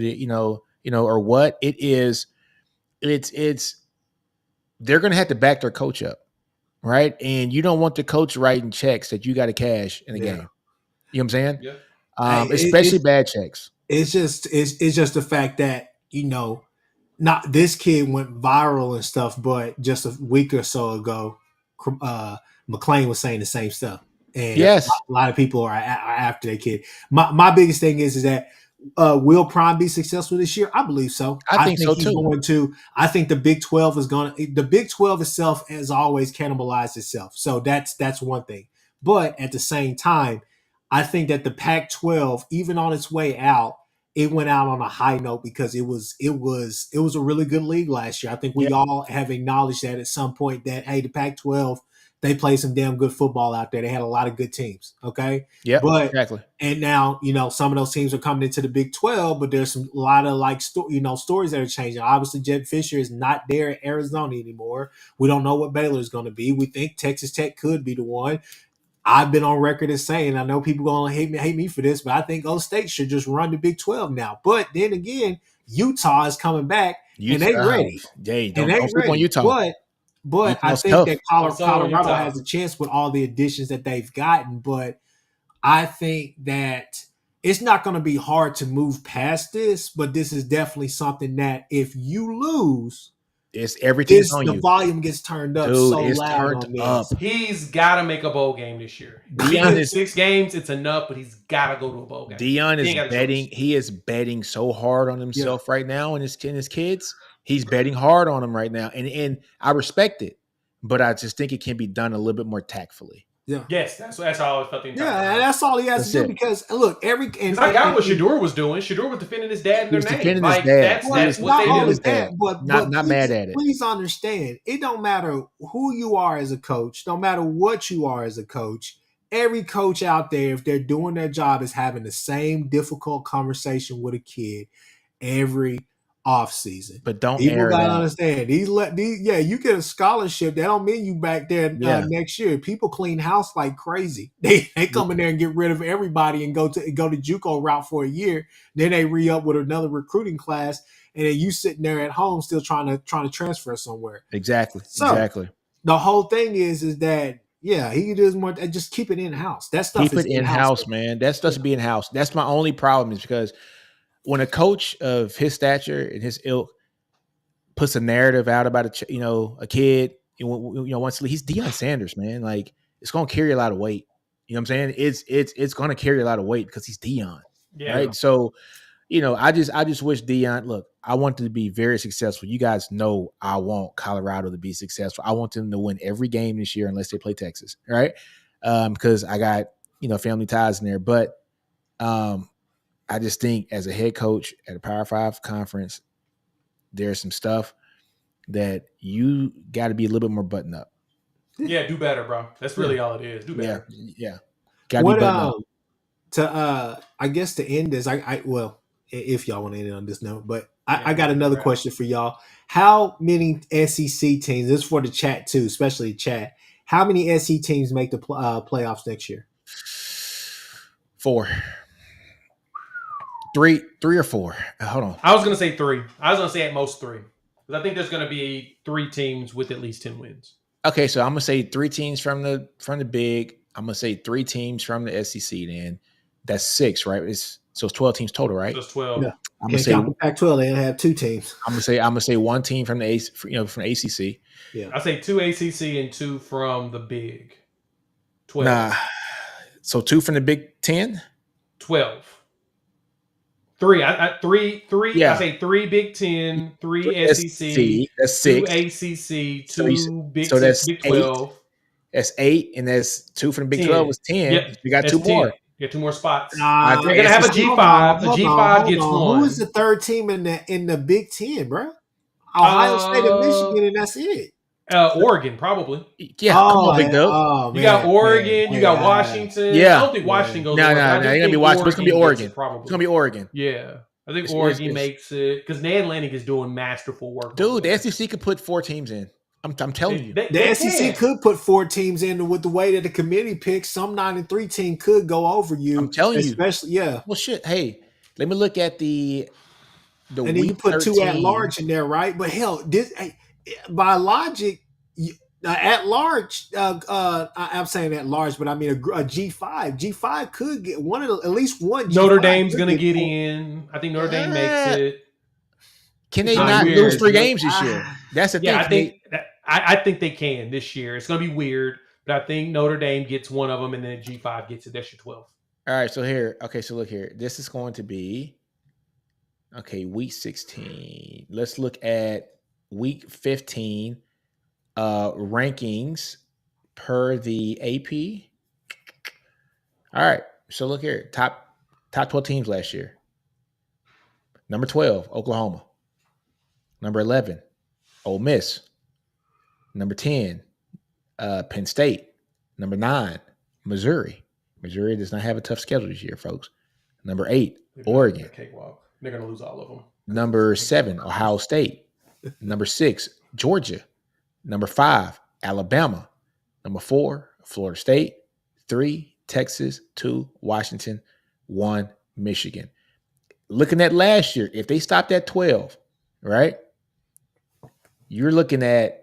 or what it is. It's they're going to have to back their coach up, right? And you don't want the coach writing checks that you got to cash in a game. You know what I'm saying? Yeah. Especially bad checks. It's just the fact that, not this kid went viral and stuff, but just a week or so ago, McClain was saying the same stuff. And a lot of people are after that kid. My biggest thing is that will Prime be successful this year? I believe so. I think so he's too. Going to. I think the Big 12 is going to. The Big 12 itself has always cannibalized itself. So that's one thing. But at the same time, I think that the Pac-12, even on its way out, it went out on a high note because it was a really good league last year. I think we all have acknowledged that at some point that, hey, the Pac-12, they play some damn good football out there. They had a lot of good teams. Okay. Yeah. But exactly. And now, some of those teams are coming into the Big 12, but there's a lot of stories that are changing. Obviously, Jedd Fisher is not there at Arizona anymore. We don't know what Baylor is going to be. We think Texas Tech could be the one. I've been on record as saying, I know people going to hate me for this, but I think O State should just run the Big 12 now. But then again, Utah is coming back and they ready. Don't sleep on Utah. But I think that Colorado has a chance with all the additions that they've gotten. But I think that it's not going to be hard to move past this. But this is definitely something that if you lose, it's everything's on the you. volume gets turned up. Dude, so it's loud turned on up. He's got to make a bowl game this year. Deion is 6 games, it's enough, but he's got to go to a bowl game. Deion is betting. He is betting so hard on himself right now and his kids. He's betting hard on them right now, and I respect it, but I just think it can be done a little bit more tactfully. Yeah. Yes, that's how I always felt the entire time. That's all he has to do because look, I got what Shedeur was doing. Shedeur was defending his dad in their name. Like that's what they do. But not mad at it. Please understand, it don't matter who you are as a coach, no matter what you are as a coach. Every coach out there, if they're doing their job, is having the same difficult conversation with a kid every off season. But don't people gotta understand these you get a scholarship, that don't mean you back there next year. People clean house like crazy. They come in there and get rid of everybody and go to JUCO route for a year. Then they re-up with another recruiting class, and then you sitting there at home still trying to transfer somewhere. Exactly. The whole thing is that he does more. Just keep it in house. That stuff keep it in house, man. That stuff should be in house. That's my only problem is because when a coach of his stature and his ilk puts a narrative out about a kid, once he's Deion Sanders, man, like it's going to carry a lot of weight. You know what I'm saying? It's going to carry a lot of weight because he's Deion, right? So, I just wish Deion. Look, I want them to be very successful. You guys know I want Colorado to be successful. I want them to win every game this year unless they play Texas, right? Because I got family ties in there, but I just think as a head coach at a Power 5 conference, there's some stuff that you got to be a little bit more buttoned up. Yeah, do better, bro. That's really all it is. Do better. Yeah. Got to be buttoned up. I guess to end this, if y'all want to end it on this note, but I got another question for y'all. How many SEC teams, this is for the chat too, especially the chat, how many SEC teams make the playoffs next year? 4. 3 or 4. Hold on. I was going to say 3. I was going to say at most 3. Because I think there's going to be 3 teams with at least 10 wins. Okay, so I'm going to say 3 teams from the Big. I'm going to say 3 teams from the SEC then. That's 6, right? It's 12 teams total, right? Just 12. Yeah. I'm going to say Pac-12, they have 2 teams. I'm going to say 1 team from the from ACC. Yeah. I say 2 ACC and 2 from the Big. 12. Nah. So 2 from the Big 10? 12. 3. Three. Yeah. I say 3 Big 10, 3 SEC. That's 6. 2 ACC, 2 Big 12. 8. That's 8, and that's 2 from the Big 12 was 10. Yep. You got 2 more. You got 2 more spots. You're going to have a G5. The G5 gets 1. Who is the 3rd team in the Big 10, bro? Ohio State and Michigan, and that's it. Oregon, probably. Yeah, come on, big dog. You got Oregon, you got Washington. Yeah. I don't think Washington goes. No, ain't gonna be Washington. It's gonna be Oregon. Probably. It's gonna be Oregon. Yeah, I think Oregon makes it because Nan Lanning is doing masterful work. Dude, the SEC could put 4 teams in. I'm telling you, the SEC could put 4 teams in with the way that the committee picks. Some 9-3 team could go over you. I'm telling you, especially Well, shit. Hey, let me look at the and then you put 2 at large in there, right? But hell, by logic, at large, I'm saying at large, but I mean a G5. G5 could get at least one. Notre Dame's going to get in. I think Notre Dame makes it. Can they not lose 3 games this year? That's the thing. I think they can this year. It's going to be weird, but I think Notre Dame gets one of them, and then G5 gets it. That's your 12. All right, so here. Okay, so look here. This is going to be week 16. Let's look at week 15 rankings per the AP. All right, so look here. Top 12 teams last year. Number 12, Oklahoma. Number 11, Ole Miss. Number 10, Penn State. Number 9, Missouri. Missouri does not have a tough schedule this year, folks. Number 8, Oregon. Cakewalk. They're going to lose all of them. Number 7, Ohio State. Number 6, Georgia. Number 5, Alabama. Number 4, Florida State. 3, Texas. 2, Washington. 1, Michigan. Looking at last year, if they stopped at 12, right? You're looking at,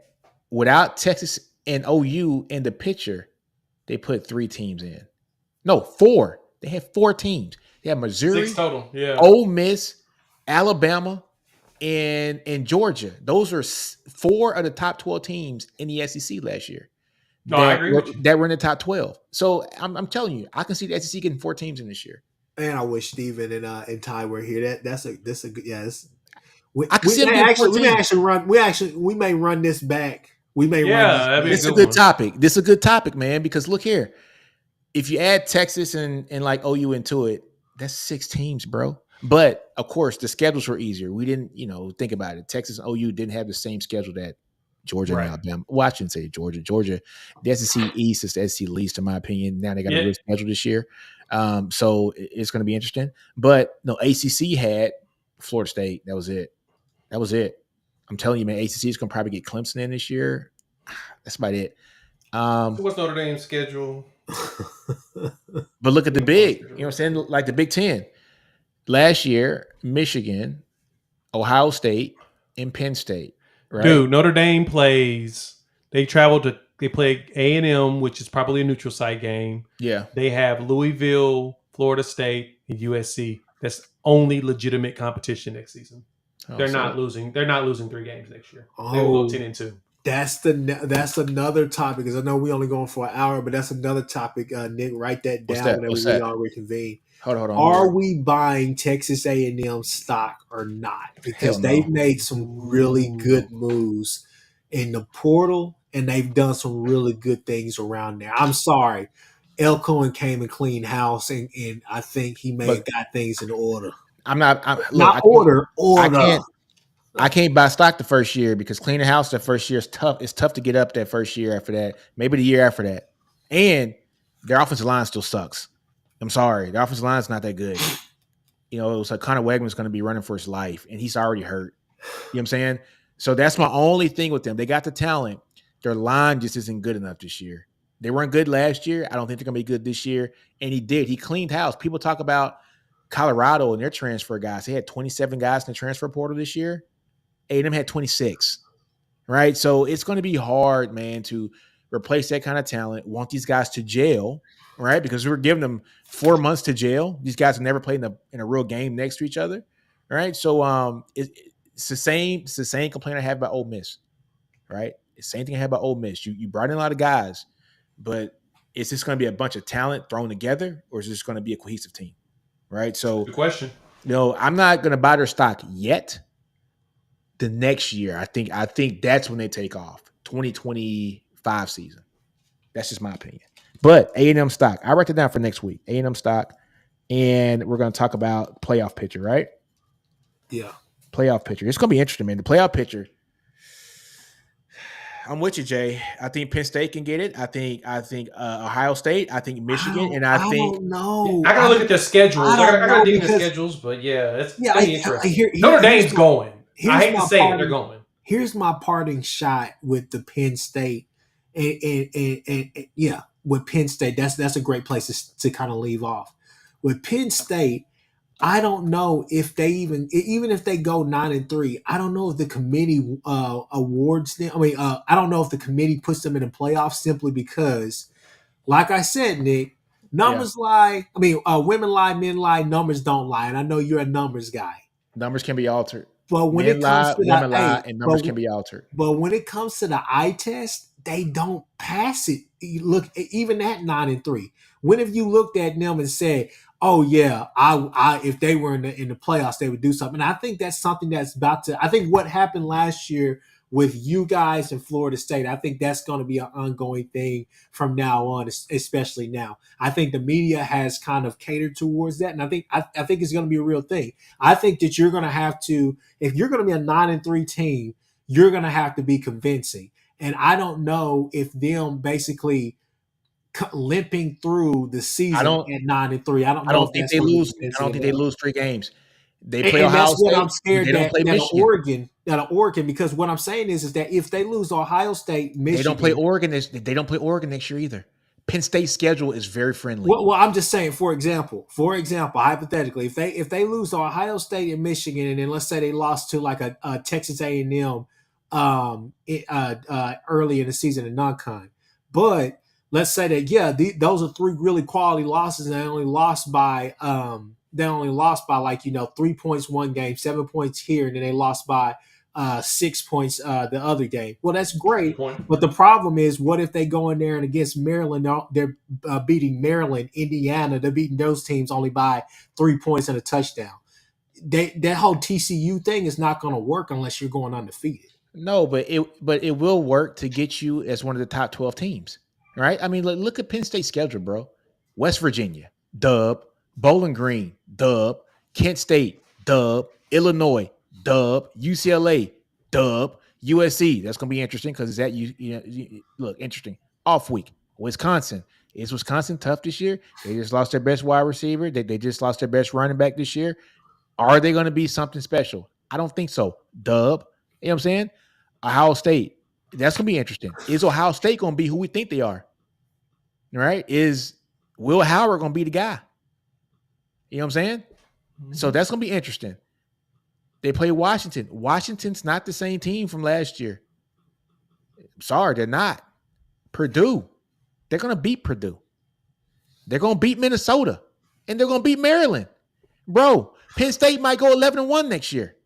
without Texas and OU in the picture, they put 3 teams in. No, 4. They had 4 teams. They had Missouri, 6 total. Yeah. Ole Miss, Alabama, and Georgia. Those are 4 of the top 12 teams in the SEC last year. No, I agree with you. That were in the top 12. So I'm telling you, I can see the SEC getting 4 teams in this year. And I wish Steven and Ty were here. That's a good. Yeah, we may run this back. We may run this. It's a good topic. This is a good topic, man, because look here. If you add Texas and like OU into it, that's 6 teams, bro. But of course, the schedules were easier. We didn't, think about it. Texas and OU didn't have the same schedule that Georgia and Alabama. Well, I shouldn't say Georgia. The SEC East is the SEC least, in my opinion. Now they got a good schedule this year. So it's going to be interesting. But no, ACC had Florida State. That was it. I'm telling you, man, ACC is going to probably get Clemson in this year. That's about it. So what's Notre Dame's schedule? But look at the big, you know what I'm saying? Like the Big Ten. Last year, Michigan, Ohio State, and Penn State. Right? Dude, Notre Dame plays. They play A&M, which is probably a neutral site game. Yeah. They have Louisville, Florida State, and USC. That's only legitimate competition next season. They're not losing 3 games next year. They will go 10-2. That's another topic, because I know we only going for an hour, but that's another topic. Nick, write that down whenever we all reconvene. Hold on. Are we buying Texas A&M stock or not? Because they've made some really good moves in the portal, and they've done some really good things around there. I'm sorry. Elko came and cleaned house, and I think he got things in order. Order. I can't buy stock the first year, because cleaning house the first year is tough. It's tough to get up that first year after that, maybe the year after that. And their offensive line still sucks. I'm sorry. The offensive line is not that good. It was like Connor Wegman's going to be running for his life, and he's already hurt. You know what I'm saying? So that's my only thing with them. They got the talent. Their line just isn't good enough this year. They weren't good last year. I don't think they're going to be good this year. And he did. He cleaned house. People talk about Colorado and their transfer guys. They had 27 guys in the transfer portal this year. A&M had 26, right? So it's going to be hard, man, to replace that kind of talent, want these guys to jail, right? Because we're giving them 4 months to jail. These guys have never played in a real game next to each other, right? So it's the same complaint I have about Ole Miss, right? It's the same thing I have about Ole Miss. You brought in a lot of guys, but is this going to be a bunch of talent thrown together, or is this going to be a cohesive team, right? So good question. I'm not going to buy their stock yet. The next year, I think that's when they take off. 2025 season. That's just my opinion. But A&M stock, I write it down for next week. A&M stock, and we're going to talk about playoff picture, right? Yeah. Playoff picture. It's going to be interesting, man. The playoff picture. I'm with you, Jay. I think Penn State can get it. I think Ohio State. I think Michigan, and I think don't know. I gotta look at their schedules. I gotta dig in the because schedules, but yeah, it's gonna be interesting. Here, Notre Dame's going. I hate to say it, they're going. Here's my parting shot with the Penn State, and yeah, with Penn State, that's a great place to kind of leave off. With Penn State, I don't know if they even if they go 9-3, I don't know if the committee awards them. I mean, I don't know if the committee puts them in the playoffs simply because, like I said, Nick, numbers lie. I mean, women lie, men lie, numbers don't lie. And I know you're a numbers guy. Numbers can be altered. But when it comes to women lie, and numbers can be altered. But when it comes to the eye test, they don't pass it. You look, even at 9-3. When have you looked at them and said, "Oh yeah, I if they were in the playoffs, they would do something"? And I think that's something that's about to. I think what happened last year with you guys in Florida State, I think that's going to be an ongoing thing from now on, especially now. I think the media has kind of catered towards that, and I think it's going to be a real thing. I think that you're going to have to, if you're going to be a 9-3 team, you're going to have to be convincing. And I don't know if them basically limping through the season at 9-3. I don't think they lose. I don't think they lose 3 games. They play and Ohio that's State. What I'm scared they don't play Michigan. Oregon, because what I'm saying is that if they lose Ohio State, Michigan, they don't play Oregon. They don't play Oregon next year either. Penn State's schedule is very friendly. Well, I'm just saying, for example, hypothetically, if they lose Ohio State and Michigan, and then let's say they lost to like a Texas A&M early in the season in non-con, but let's say that those are 3 really quality losses, and they only lost by like 3 points one game, 7 points here, and then they lost by 6 points the other game. Well, that's great, but the problem is, what if they go in there and against Maryland, they're beating Maryland, Indiana, they're beating those teams only by 3 points and a touchdown. That whole TCU thing is not going to work unless you're going undefeated. No, but it will work to get you as one of the top 12 teams, right? I mean, look at Penn State's schedule, bro. West Virginia, dub. Bowling Green, dub. Kent State, dub. Illinois, dub. UCLA, dub. USC, that's going to be interesting because it's at look, interesting. Off week. Wisconsin. Is Wisconsin tough this year? They just lost their best wide receiver. They just lost their best running back this year. Are they going to be something special? I don't think so. Dub. You know what I'm saying? Ohio State. That's going to be interesting. Is Ohio State going to be who we think they are? Right? Is Will Howard going to be the guy? You know what I'm saying? Mm-hmm. So that's going to be interesting. They play Washington. Washington's not the same team from last year. Sorry, they're not. Purdue. They're going to beat Purdue. They're going to beat Minnesota. And they're going to beat Maryland. Bro, Penn State might go 11-1 next year.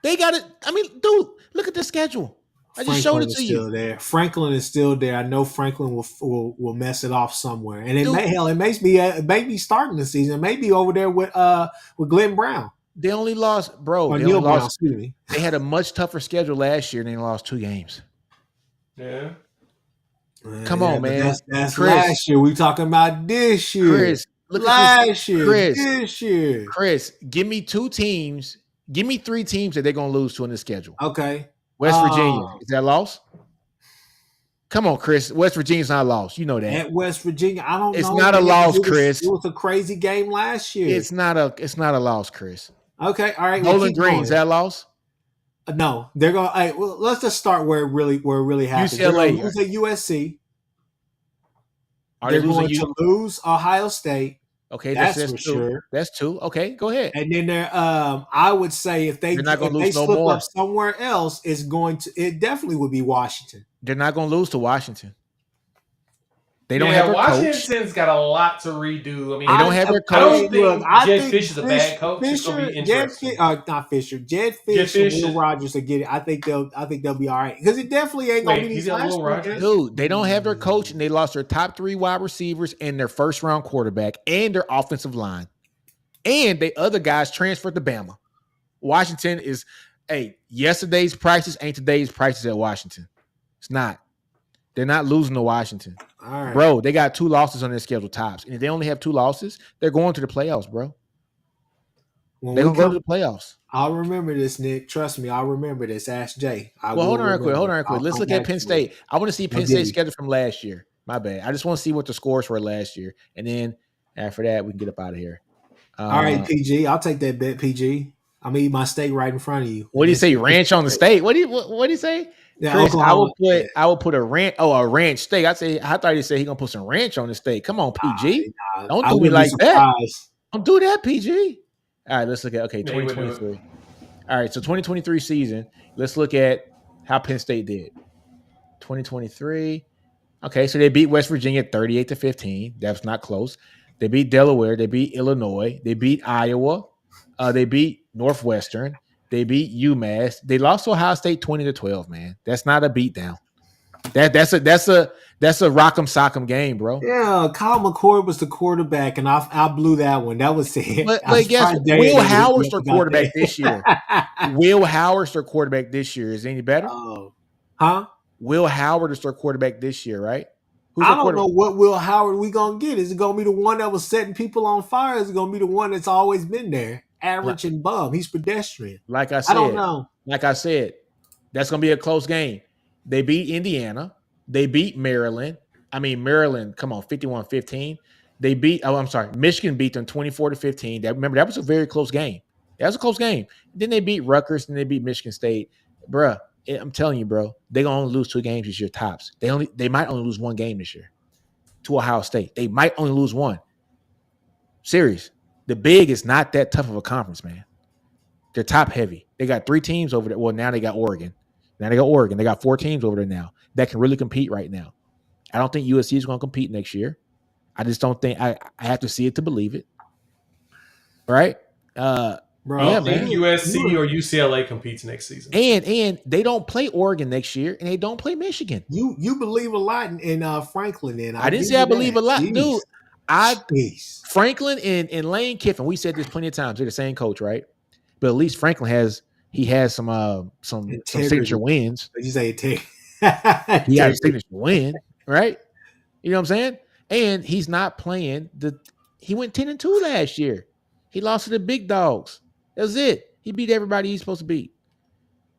They got it. I mean, dude, look at the schedule. I just showed it to you. There. Franklin is still there. I know Franklin will mess it off somewhere, and it may be starting the season. It may be over there with Glenn Brown. They only lost, bro. Or Neil Brown, excuse me. They had a much tougher schedule last year, and they lost 2 games. Yeah. Come on, man. That's Chris, last year. We talking about this year. Chris, look last at year. Chris, this year. Chris, give me 2 teams. Give me 3 teams that they're going to lose to in the schedule. Okay. West Virginia. Is that a loss? Come on, Chris. West Virginia's not a loss. You know that. At West Virginia, I don't know. It's not a loss, Chris. It was a crazy game last year. It's not a loss, Chris. Okay, all right. Bowling Green, is that a loss? No. They're going to well, let's just start where it really happens. UCLA. They're lose at USC. They're going to lose Ohio State. Okay, that's for 2. Sure. That's 2. Okay, go ahead. And then I would say if they slip up somewhere else, it definitely would be Washington. They're not going to lose to Washington. They don't have their Washington's coach. got a lot to redo. I mean, they don't have their coach. I don't think Jed Fish is a bad coach. It's going to be interesting. Not Fisher. Jed Fish and Will Rogers will get it. I think they'll be all right because it definitely ain't going to be these last Rogers. Dude, they don't have their coach, and they lost their top 3 wide receivers and their first-round quarterback and their offensive line, and the other guys transferred to Bama. Washington is, yesterday's prices ain't today's prices at Washington. It's not. They're not losing to Washington. All right. Bro, they got 2 losses on their schedule tops. And if they only have 2 losses, they're going to the playoffs, bro. They're going to go to the playoffs. I'll remember this, Nick. Trust me, I'll remember this. Ask Jay. Hold on real quick. Let's look at Penn State. I want to see Penn State schedule from last year. My bad. I just want to see what the scores were last year. And then after that, we can get up out of here. All right, PG. I'll take that bet, PG. I'm going to eat my steak right in front of you. What do you say? Ranch on the steak? What do you say? Yeah, Chris, I will put a ranch. Oh, a ranch steak. I thought he said he gonna put some ranch on the steak. Come on, PG. Don't do me like that. Don't do that, PG. All right, let's look at 2023. All right, so 2023 season. Let's look at how Penn State did. 2023. Okay, so they beat West Virginia 38-15. That's not close. They beat Delaware. They beat Illinois. They beat Iowa. They beat Northwestern. They beat UMass. They lost to Ohio State 20-12. Man, that's not a beatdown. That's a rock'em sock'em game, bro. Yeah, Kyle McCord was the quarterback, and I blew that one. That was it. But guess what? Will Howard's their quarterback this year. Will Howard's their quarterback this year. Is it any better? Huh? Will Howard is their quarterback this year, right? I don't know what Will Howard we gonna get. Is it gonna be the one that was setting people on fire? Is it gonna be the one that's always been there? Average and bum. He's pedestrian. Like I said, I don't know. Like I said, that's going to be a close game. They beat Indiana. They beat Maryland. I mean, Maryland, come on, 51-15. They beat, Michigan beat them 24-15. Remember, that was a very close game. That was a close game. Then they beat Rutgers and they beat Michigan State. Bruh, I'm telling you, bro, they're going to only lose 2 games this year, tops. They might only lose 1 game this year to Ohio State. They might only lose 1. Serious. The Big is not that tough of a conference, man. They're top heavy. They got 3 teams over there. Well, now they got Oregon. They got 4 teams over there now that can really compete right now. I don't think USC is going to compete next year. I just don't think I have to see it to believe it. Right? Bro, I think USC or UCLA competes next season. And they don't play Oregon next year, and they don't play Michigan. You believe a lot in Franklin. And I didn't say I believe a lot, dude. Franklin and Lane Kiffin, we said this plenty of times. They're the same coach, right? But at least Franklin has some signature wins. You say he has a signature win, right? You know what I'm saying? And he's not playing he went 10-2 last year. He lost to the big dogs. That's it. He beat everybody he's supposed to beat.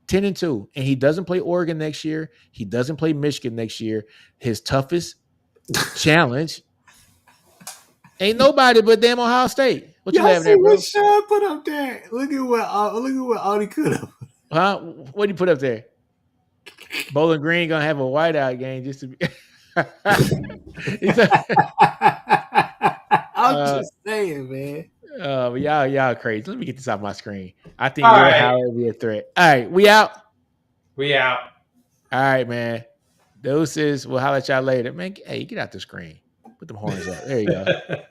10-2. And he doesn't play Oregon next year. He doesn't play Michigan next year. His toughest challenge ain't nobody but damn Ohio State. What you having there, bro? What Sean put up there? Look at what Audie could have. Huh? What did he put up there? Bowling Green gonna have a whiteout game just to be. I'm just saying, man. Y'all crazy. Let me get this off my screen. I think Will Howard will be a threat. All right, we out. All right, man. Doses. We'll holler at y'all later, man. Hey, get out the screen. Put them horns up. There you go.